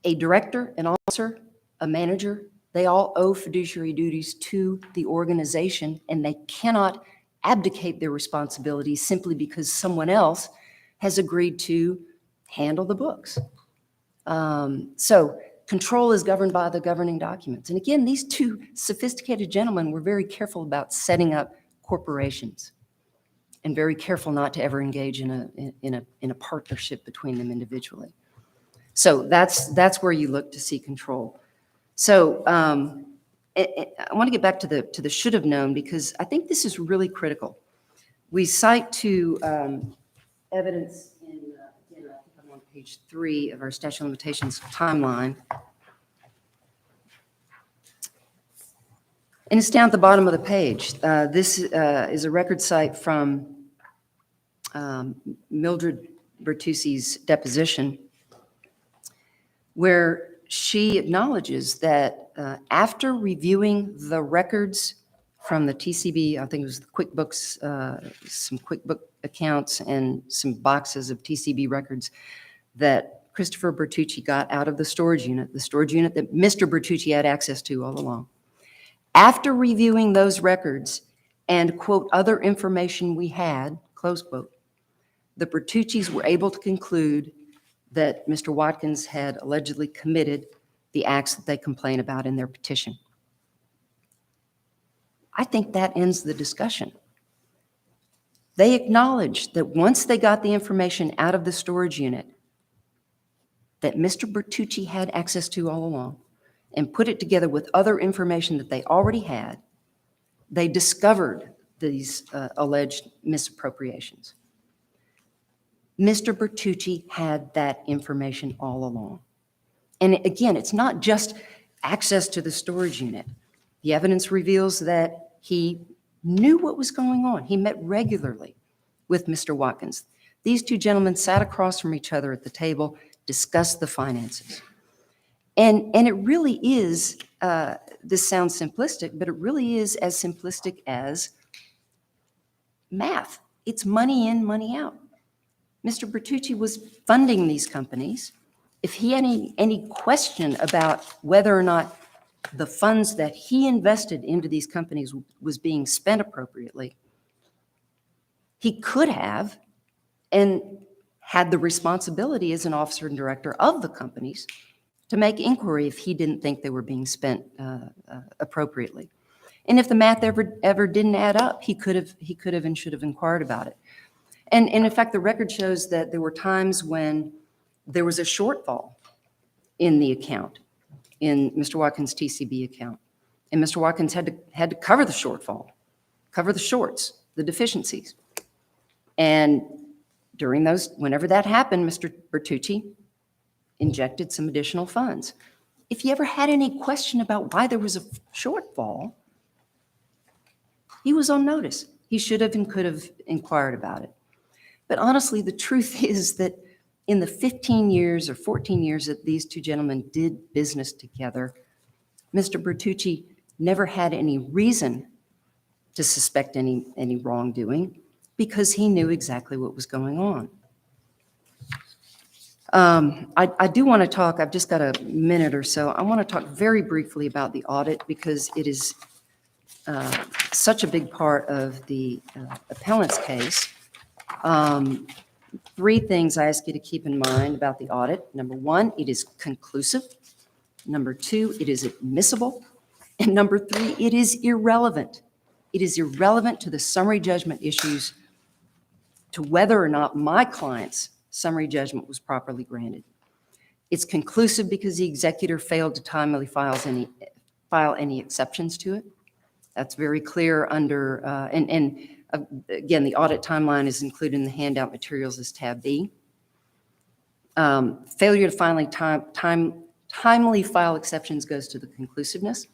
a director, an officer, a manager, they all owe fiduciary duties to the organization, and they cannot abdicate their responsibilities simply because someone else has agreed to handle the books. So control is governed by the governing documents. And again, these two sophisticated gentlemen were very careful about setting up corporations and very careful not to ever engage in a partnership between them individually. So that's where you look to see control. So I want to get back to the should have known, because I think this is really critical. We cite to evidence in, again, I think I'm on page 3 of our statute of limitations timeline. And it's down at the bottom of the page. This is a record cite from Mildred Bertucci's deposition, where she acknowledges that after reviewing the records from the TCB, I think it was the QuickBooks, some QuickBook accounts and some boxes of TCB records that Christopher Bertucci got out of the storage unit that Mr. Bertucci had access to all along. After reviewing those records and, quote, other information we had, close quote, the Bertuccis were able to conclude that Mr. Watkins had allegedly committed the acts that they complain about in their petition. I think that ends the discussion. They acknowledged that once they got the information out of the storage unit that Mr. Bertucci had access to all along and put it together with other information that they already had, they discovered these alleged misappropriations. Mr. Bertucci had that information all along. And again, it's not just access to the storage unit. The evidence reveals that he knew what was going on. He met regularly with Mr. Watkins. These two gentlemen sat across from each other at the table, discussed the finances. And it really is, this sounds simplistic, but it really is as simplistic as math. It's money in, money out. Mr. Bertucci was funding these companies. If he had any question about whether or not the funds that he invested into these companies was being spent appropriately, he could have and had the responsibility as an officer and director of the companies to make inquiry if he didn't think they were being spent appropriately. And if the math ever didn't add up, he could have and should have inquired about it. And in fact, the record shows that there were times when there was a shortfall in the account, in Mr. Watkins' TCB account. And Mr. Watkins had to cover the shortfall, cover the shorts, the deficiencies. And during those, whenever that happened, Mr. Bertucci injected some additional funds. If you ever had any question about why there was a shortfall, he was on notice. He should have and could have inquired about it. But honestly, the truth is that in the 15 years or 14 years that these two gentlemen did business together, Mr. Bertucci never had any reason to suspect any wrongdoing because he knew exactly what was going on. I do want to talk, I've just got a minute or so, I want to talk very briefly about the audit because it is such a big part of the appellant's case. 3 things I ask you to keep in mind about the audit. Number 1, it is conclusive. Number 2, it is admissible. And number 3, it is irrelevant. It is irrelevant to the summary judgment issues, to whether or not my client's summary judgment was properly granted. It's conclusive because the executor failed to timely file any exceptions to it. That's very clear under, again, the audit timeline is included in the handout materials as tab B. Failure to timely file exceptions goes to the conclusiveness.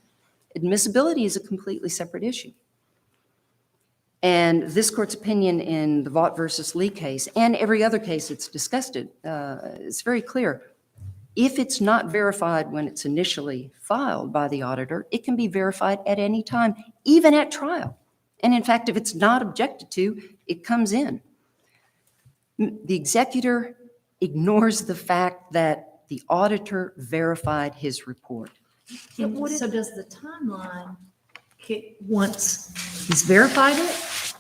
Admissibility is a completely separate issue. And this court's opinion in the Vaught versus Lee case and every other case it's discussed it's very clear. If it's not verified when it's initially filed by the auditor, it can be verified at any time, even at trial. And in fact, if it's not objected to, it comes in. The executor ignores the fact that the auditor verified his report. So does the timeline kick once he's verified it,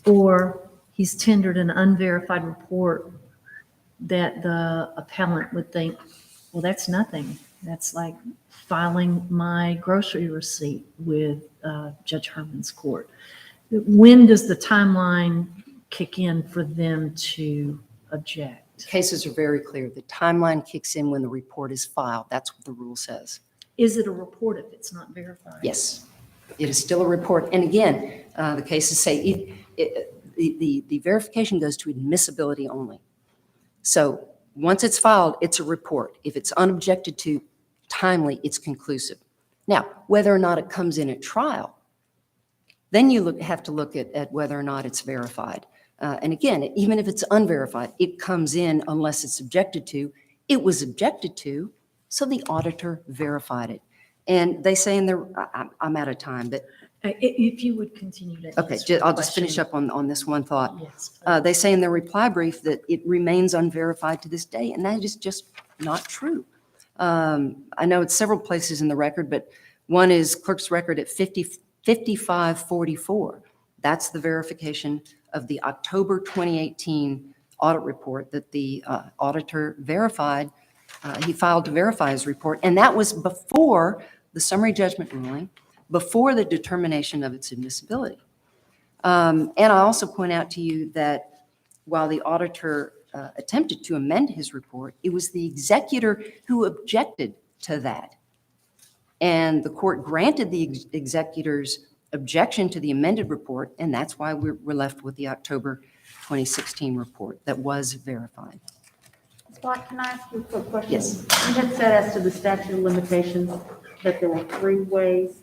or he's tendered an unverified report that the appellant would think, well, that's nothing. That's like filing my grocery receipt with Judge Herman's court. When does the timeline kick in for them to object? Cases are very clear. The timeline kicks in when the report is filed. That's what the rule says. Is it a report if it's not verified? Yes, it is still a report. And again, the cases say the verification goes to admissibility only. So once it's filed, it's a report. If it's unobjected to, timely, it's conclusive. Now, whether or not it comes in at trial, then you have to look at whether or not it's verified. And again, even if it's unverified, it comes in unless it's objected to. It was objected to, so the auditor verified it. And they say in their, I'm out of time, but If you would continue to okay, answer the I'll just finish question. up on this one thought. Yes. They say in their reply brief that it remains unverified to this day, and that is just not true. I know it's several places in the record, but one is clerk's record at 5544. That's the verification of the October 2018 audit report that the auditor verified. He filed to verify his report, and that was before the summary judgment ruling, before the determination of its admissibility. And I also point out to you that while the auditor attempted to amend his report, it was the executor who objected to that. And the court granted the executor's objection to the amended report, and that's why we're left with the October 2016 report that was verified. Ms. Black, can I ask you a quick question? Yes. You had said as to the statute of limitations that there were 3 ways,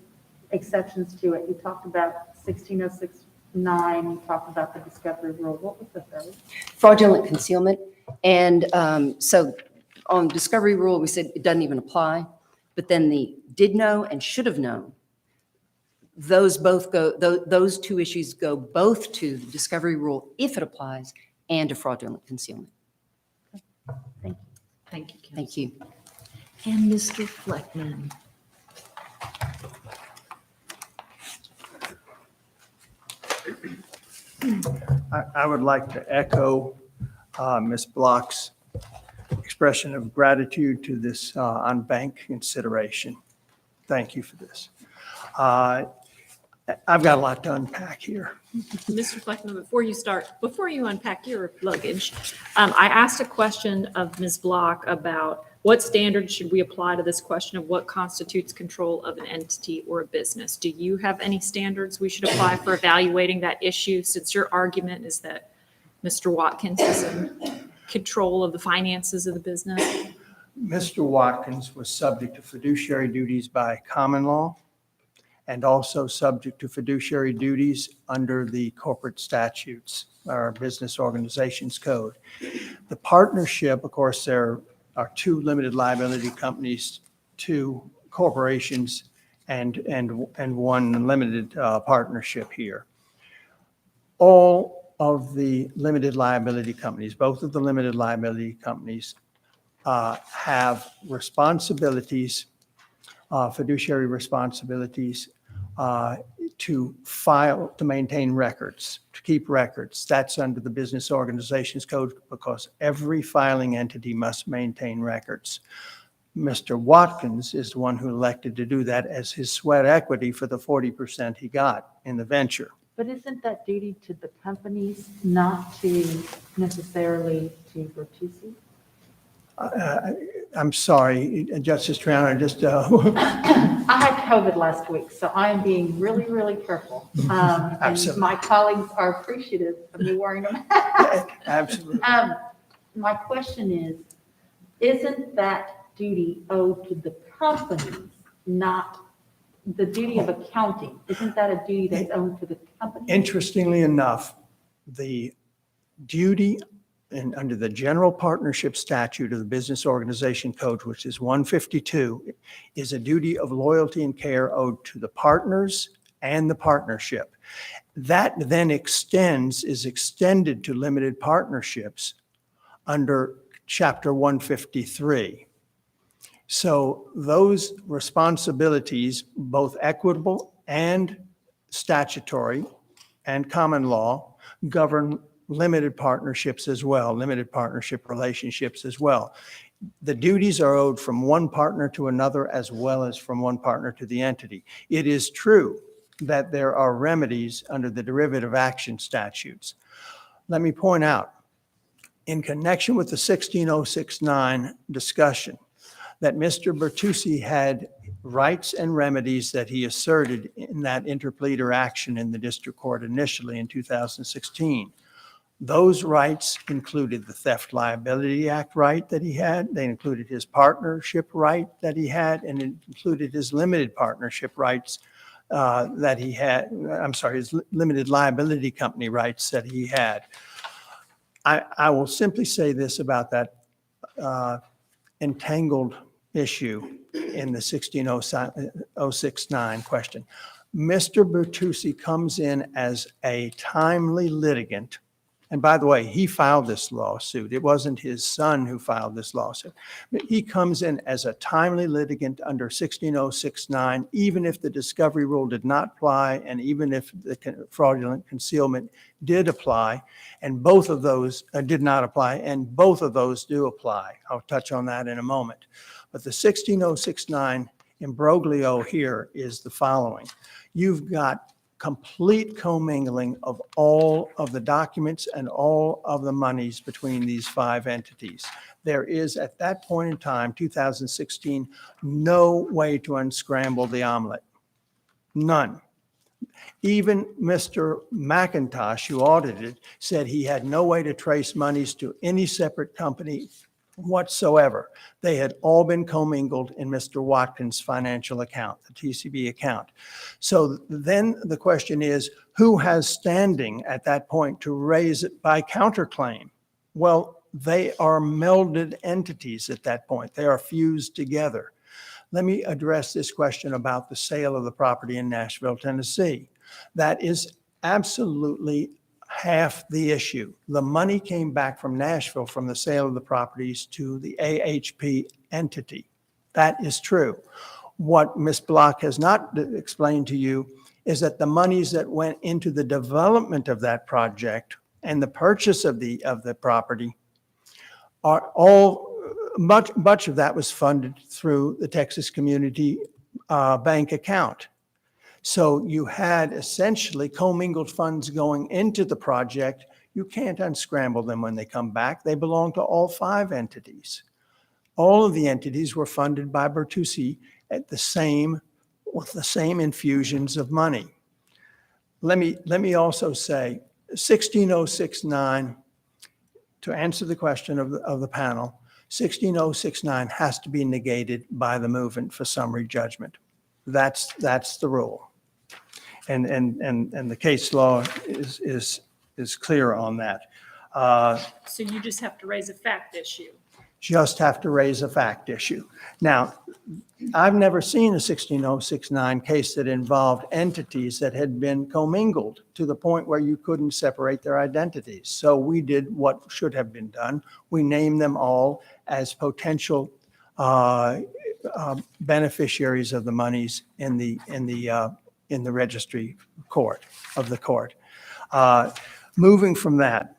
exceptions to it. You talked about 16069, you talked about the discovery rule. What was the third? Fraudulent concealment. And so on discovery rule, we said it doesn't even apply, but then the did know and should have known, those both go, those 2 issues go both to the discovery rule if it applies and to fraudulent concealment. Thank you. Thank you, Counsel. Thank you. And Mr. Fleckman. I would like to echo Ms. Block's expression of gratitude to this on-bank consideration. Thank you for this. I've got a lot to unpack here. Mr. Fleckman, before you unpack your luggage, I asked a question of Ms. Block about what standards should we apply to this question of what constitutes control of an entity or a business? Do you have any standards we should apply for evaluating that issue, since your argument is that Mr. Watkins is in control of the finances of the business? Mr. Watkins was subject to fiduciary duties by common law and also subject to fiduciary duties under the corporate statutes, our business organizations code. The partnership, of course, there are 2 limited liability companies, 2 corporations, and 1 limited partnership here. All of the limited liability companies, both of the limited liability companies have responsibilities, fiduciary responsibilities to file, to maintain records, to keep records. That's under the Business Organizations Code because every filing entity must maintain records. Mr. Watkins is the one who elected to do that as his sweat equity for the 40% he got in the venture. But isn't that duty to the companies, not to necessarily to Bertucci? I'm sorry, Justice Triano, just, I had COVID last week, so I am being really, really careful. And Absolutely. my colleagues are appreciative of me wearing a mask. absolutely. My question is, isn't that duty owed to the companies, not the duty of accounting? Isn't that a duty that's owed to the company? Interestingly enough, the duty under the general partnership statute of the Business Organization Code, which is 152, is a duty of loyalty and care owed to the partners and the partnership. That then is extended to limited partnerships under Chapter 153. So those responsibilities, both equitable and statutory and common law, govern limited partnerships as well, limited partnership relationships as well. The duties are owed from one partner to another as well as from one partner to the entity. It is true that there are remedies under the derivative action statutes. Let me point out, in connection with the 16069 discussion, that Mr. Bertucci had rights and remedies that he asserted in that interpleader action in the district court initially in 2016. Those rights included the Theft Liability Act right that he had. They included his partnership right that he had, and it included his limited partnership rights that he had. I'm sorry, his limited liability company rights that he had. I will simply say this about that entangled issue in the 16069 question. Mr. Bertucci comes in as a timely litigant. And by the way, he filed this lawsuit. It wasn't his son who filed this lawsuit. But he comes in as a timely litigant under 16069, even if the discovery rule did not apply and even if the fraudulent concealment did apply, and both of those did not apply, and both of those do apply. I'll touch on that in a moment. But the 16069 imbroglio here is the following. You've got complete commingling of all of the documents and all of the monies between these 5 entities. There is, at that point in time, 2016, no way to unscramble the omelet. None. Even Mr. McIntosh, who audited, said he had no way to trace monies to any separate company whatsoever. They had all been commingled in Mr. Watkins' financial account, the TCB account. So then the question is, who has standing at that point to raise it by counterclaim? Well, they are melded entities at that point. They are fused together. Let me address this question about the sale of the property in Nashville, Tennessee. That is absolutely half the issue. The money came back from Nashville from the sale of the properties to the AHP entity. That is true. What Ms. Block has not explained to you is that the monies that went into the development of that project and the purchase of the property are all, much of that was funded through the Texas Community Bank account. So you had essentially commingled funds going into the project. You can't unscramble them when they come back. They belong to all 5 entities. All of the entities were funded by Bertucci at with the same infusions of money. Let me also say 16069, to answer the question of the panel, 16069 has to be negated by the movement for summary judgment. That's the rule. And the case law is clear on that. So you just have to raise a fact issue. Just have to raise a fact issue. Now, I've never seen a 16069 case that involved entities that had been commingled to the point where you couldn't separate their identities. So we did what should have been done. We named them all as potential beneficiaries of the monies in the registry court of the court. Moving from that,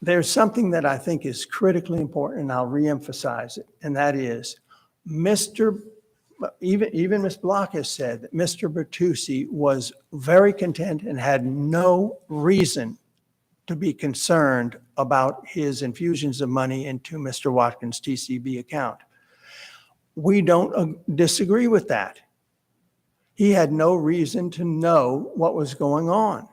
there's something that I think is critically important, and I'll reemphasize it, and that is even Ms. Block has said that Mr. Bertucci was very content and had no reason to be concerned about his infusions of money into Mr. Watkins' TCB account. We don't disagree with that. He had no reason to know what was going on.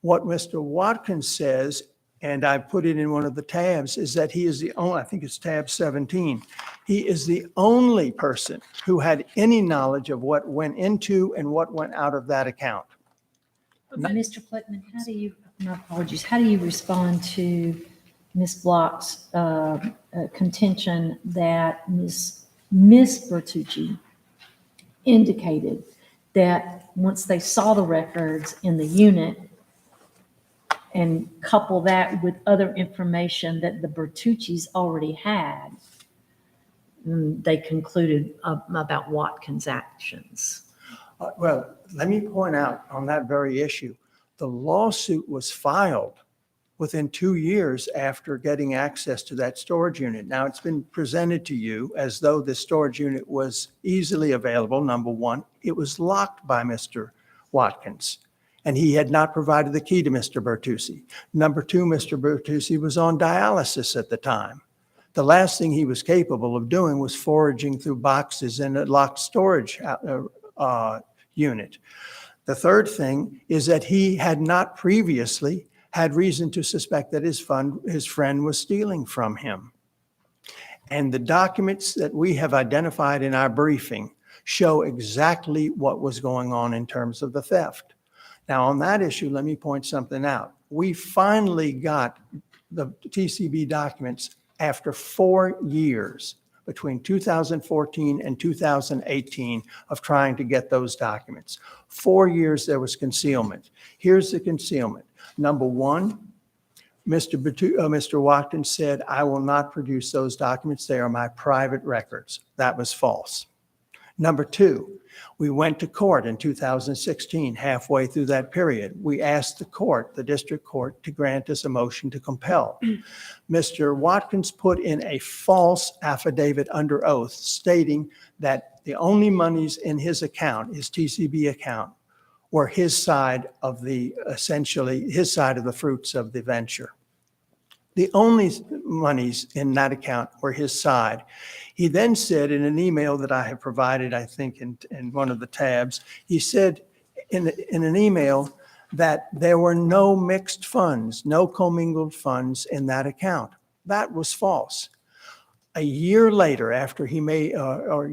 What Mr. Watkins says, and I put it in one of the tabs, is that he is the only, I think it's tab 17, he is the only person who had any knowledge of what went into and what went out of that account. Mr. Plickman, my apologies, how do you respond to Ms. Block's contention that Ms. Bertucci indicated that once they saw the records in the unit and couple that with other information that the Bertucci's already had, they concluded about Watkins' actions? Well, let me point out on that very issue, the lawsuit was filed within 2 years after getting access to that storage unit. Now, it's been presented to you as though the storage unit was easily available, number one. It was locked by Mr. Watkins, and he had not provided the key to Mr. Bertucci. Number two, Mr. Bertucci was on dialysis at the time. The last thing he was capable of doing was foraging through boxes in a locked storage unit. The third thing is that he had not previously had reason to suspect that his friend was stealing from him. And the documents that we have identified in our briefing show exactly what was going on in terms of the theft. Now, on that issue, let me point something out. We finally got the TCB documents after 4 years, between 2014 and 2018, of trying to get those documents. 4 years there was concealment. Here's the concealment. Number one, Mr. Watkins said, "I will not produce those documents. They are my private records." That was false. Number two, we went to court in 2016, halfway through that period. We asked the court, the district court, to grant us a motion to compel. Mr. Watkins put in a false affidavit under oath stating that the only monies in his account, his TCB account, were his side of the, essentially, his side of the fruits of the venture. The only monies in that account were his side. He then said in an email that I have provided, I think in one of the tabs, he said in an email that there were no mixed funds, no commingled funds in that account. That was false. A year later, after he made, or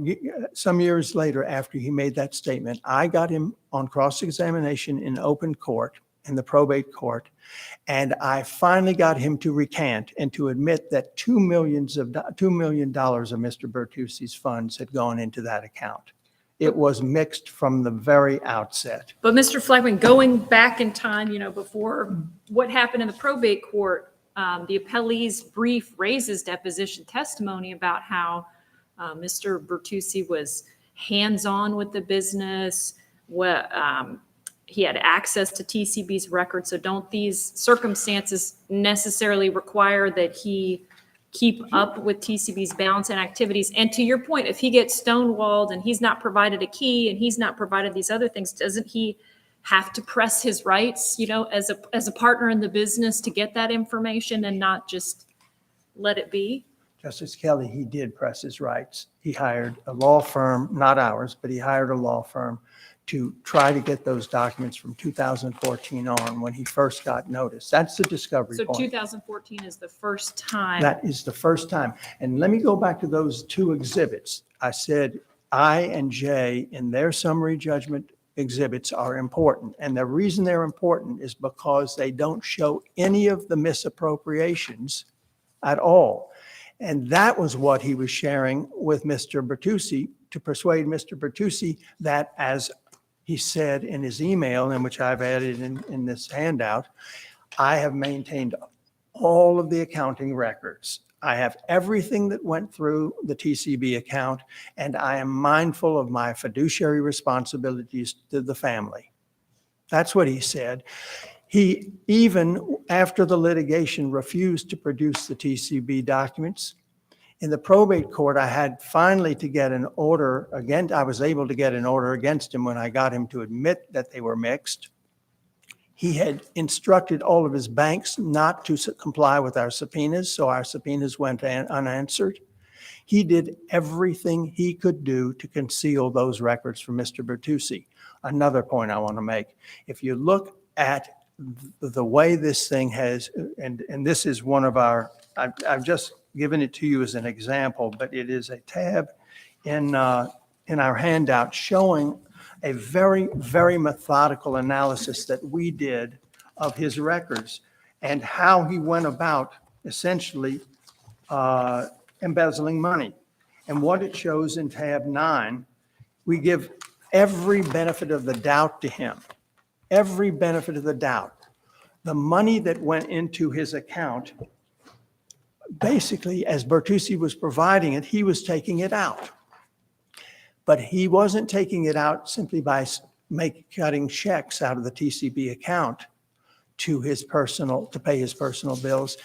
some years later after he made that statement, I got him on cross-examination in open court, in the probate court, and I finally got him to recant and to admit that $2 million of Mr. Bertucci's funds had gone into that account. It was mixed from the very outset. But Mr. Fleckman, going back in time, before what happened in the probate court, the appellee's brief raises deposition testimony about how Mr. Bertucci was hands-on with the business, he had access to TCB's records. So don't these circumstances necessarily require that he keep up with TCB's balance and activities? And to your point, if he gets stonewalled and he's not provided a key and he's not provided these other things, doesn't he have to press his rights, as a partner in the business to get that information and not just let it be? Justice Kelly, he did press his rights. He hired a law firm, not ours, but he hired a law firm to try to get those documents from 2014 on when he first got notice. That's the discovery So point. 2014 is the first time. That is the first time. And let me go back to those two exhibits. I said I and Jay in their summary judgment exhibits are important. And the reason they're important is because they don't show any of the misappropriations at all. And that was what he was sharing with Mr. Bertucci to persuade Mr. Bertucci that, as he said in his email, in which I've added in this handout, I have maintained all of the accounting records. I have everything that went through the TCB account, and I am mindful of my fiduciary responsibilities to the family. That's what he said. He, even after the litigation, refused to produce the TCB documents. In the probate court, I had finally to get an order again. I was able to get an order against him when I got him to admit that they were mixed. He had instructed all of his banks not to comply with our subpoenas, so our subpoenas went unanswered. He did everything he could do to conceal those records from Mr. Bertucci. Another point I want to make, if you look at the way this thing has, and this is one of our, I've just given it to you as an example, but it is a tab in our handout showing a very, very methodical analysis that we did of his records and how he went about essentially embezzling money. And what it shows in tab 9, we give every benefit of the doubt to him, every benefit of the doubt. The money that went into his account, basically, as Bertucci was providing it, he was taking it out. But he wasn't taking it out simply by cutting checks out of the TCB account to pay his personal bills.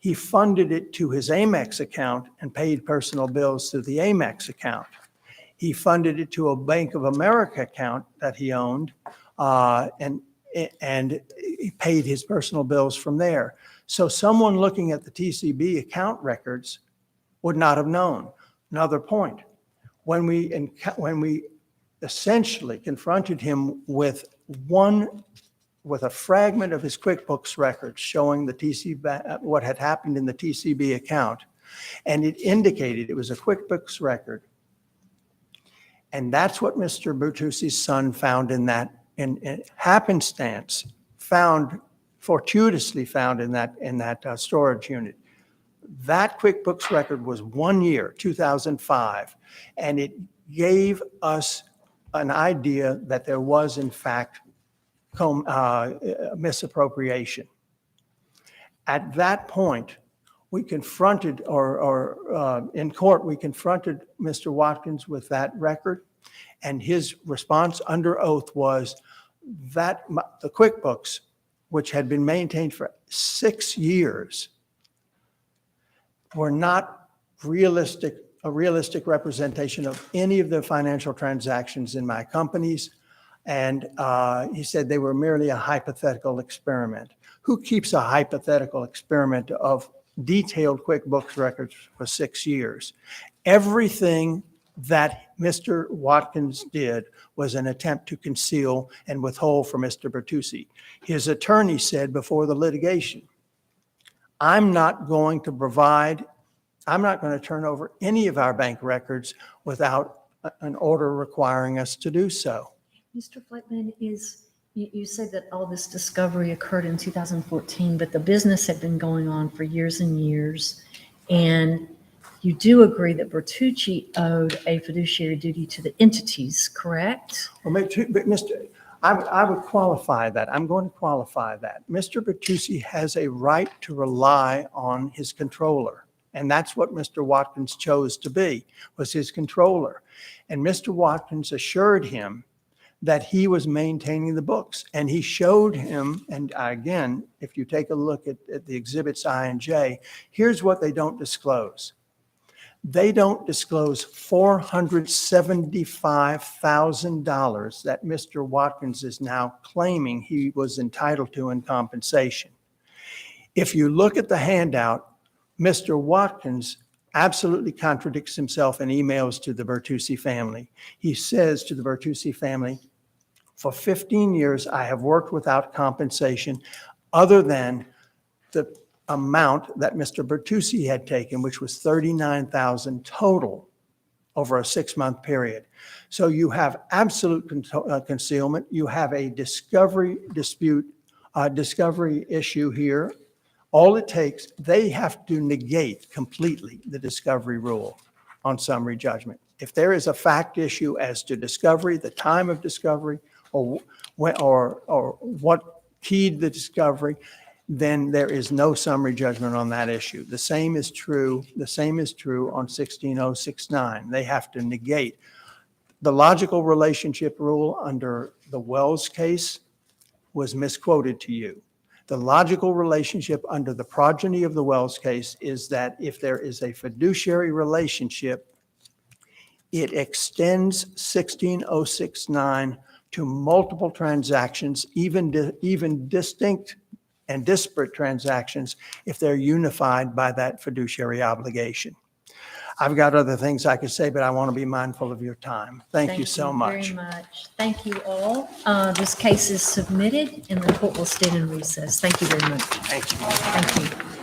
He funded it to his Amex account and paid personal bills through the Amex account. He funded it to a Bank of America account that he owned, and he paid his personal bills from there. So someone looking at the TCB account records would not have known. Another point, when we essentially confronted him with a fragment of his QuickBooks records showing what had happened in the TCB account, and it indicated it was a QuickBooks record. And that's what Mr. Bertucci's son found in that, in happenstance, fortuitously found in that storage unit. That QuickBooks record was 1 year, 2005, and it gave us an idea that there was, in fact, misappropriation. At that point, we confronted, in court, we confronted Mr. Watkins with that record, and his response under oath was that the QuickBooks, which had been maintained for 6 years, were not a realistic representation of any of the financial transactions in my companies. And he said they were merely a hypothetical experiment. Who keeps a hypothetical experiment of detailed QuickBooks records for 6 years? Everything that Mr. Watkins did was an attempt to conceal and withhold from Mr. Bertucci. His attorney said before the litigation, I'm not going to turn over any of our bank records without an order requiring us to do so. Mr. Fleckman, you say that all this discovery occurred in 2014, but the business had been going on for years and years. And you do agree that Bertucci owed a fiduciary duty to the entities, correct? Well, but I would qualify that. I'm going to qualify that. Mr. Bertucci has a right to rely on his controller. And that's what Mr. Watkins chose to be, was his controller. And Mr. Watkins assured him that he was maintaining the books. And he showed him, and again, if you take a look at the exhibits I and J, here's what they don't disclose. They don't disclose $475,000 that Mr. Watkins is now claiming he was entitled to in compensation. If you look at the handout, Mr. Watkins absolutely contradicts himself in emails to the Bertucci family. He says to the Bertucci family, for 15 years, I have worked without compensation other than the amount that Mr. Bertucci had taken, which was $39,000 total over a 6-month period. So you have absolute concealment. You have a discovery issue here. All it takes, they have to negate completely the discovery rule on summary judgment. If there is a fact issue as to discovery, the time of discovery, or what keyed the discovery, then there is no summary judgment on that issue. The same is true on 16069. They have to negate. The logical relationship rule under the Wells case was misquoted to you. The logical relationship under the progeny of the Wells case is that if there is a fiduciary relationship, it extends 16069 to multiple transactions, even distinct and disparate transactions, if they're unified by that fiduciary obligation. I've got other things I could say, but I want to be mindful of your time. Thank you so much. Very much. Thank you all. This case is submitted and the court will stand in recess. Thank you very much. Thank you. Thank you.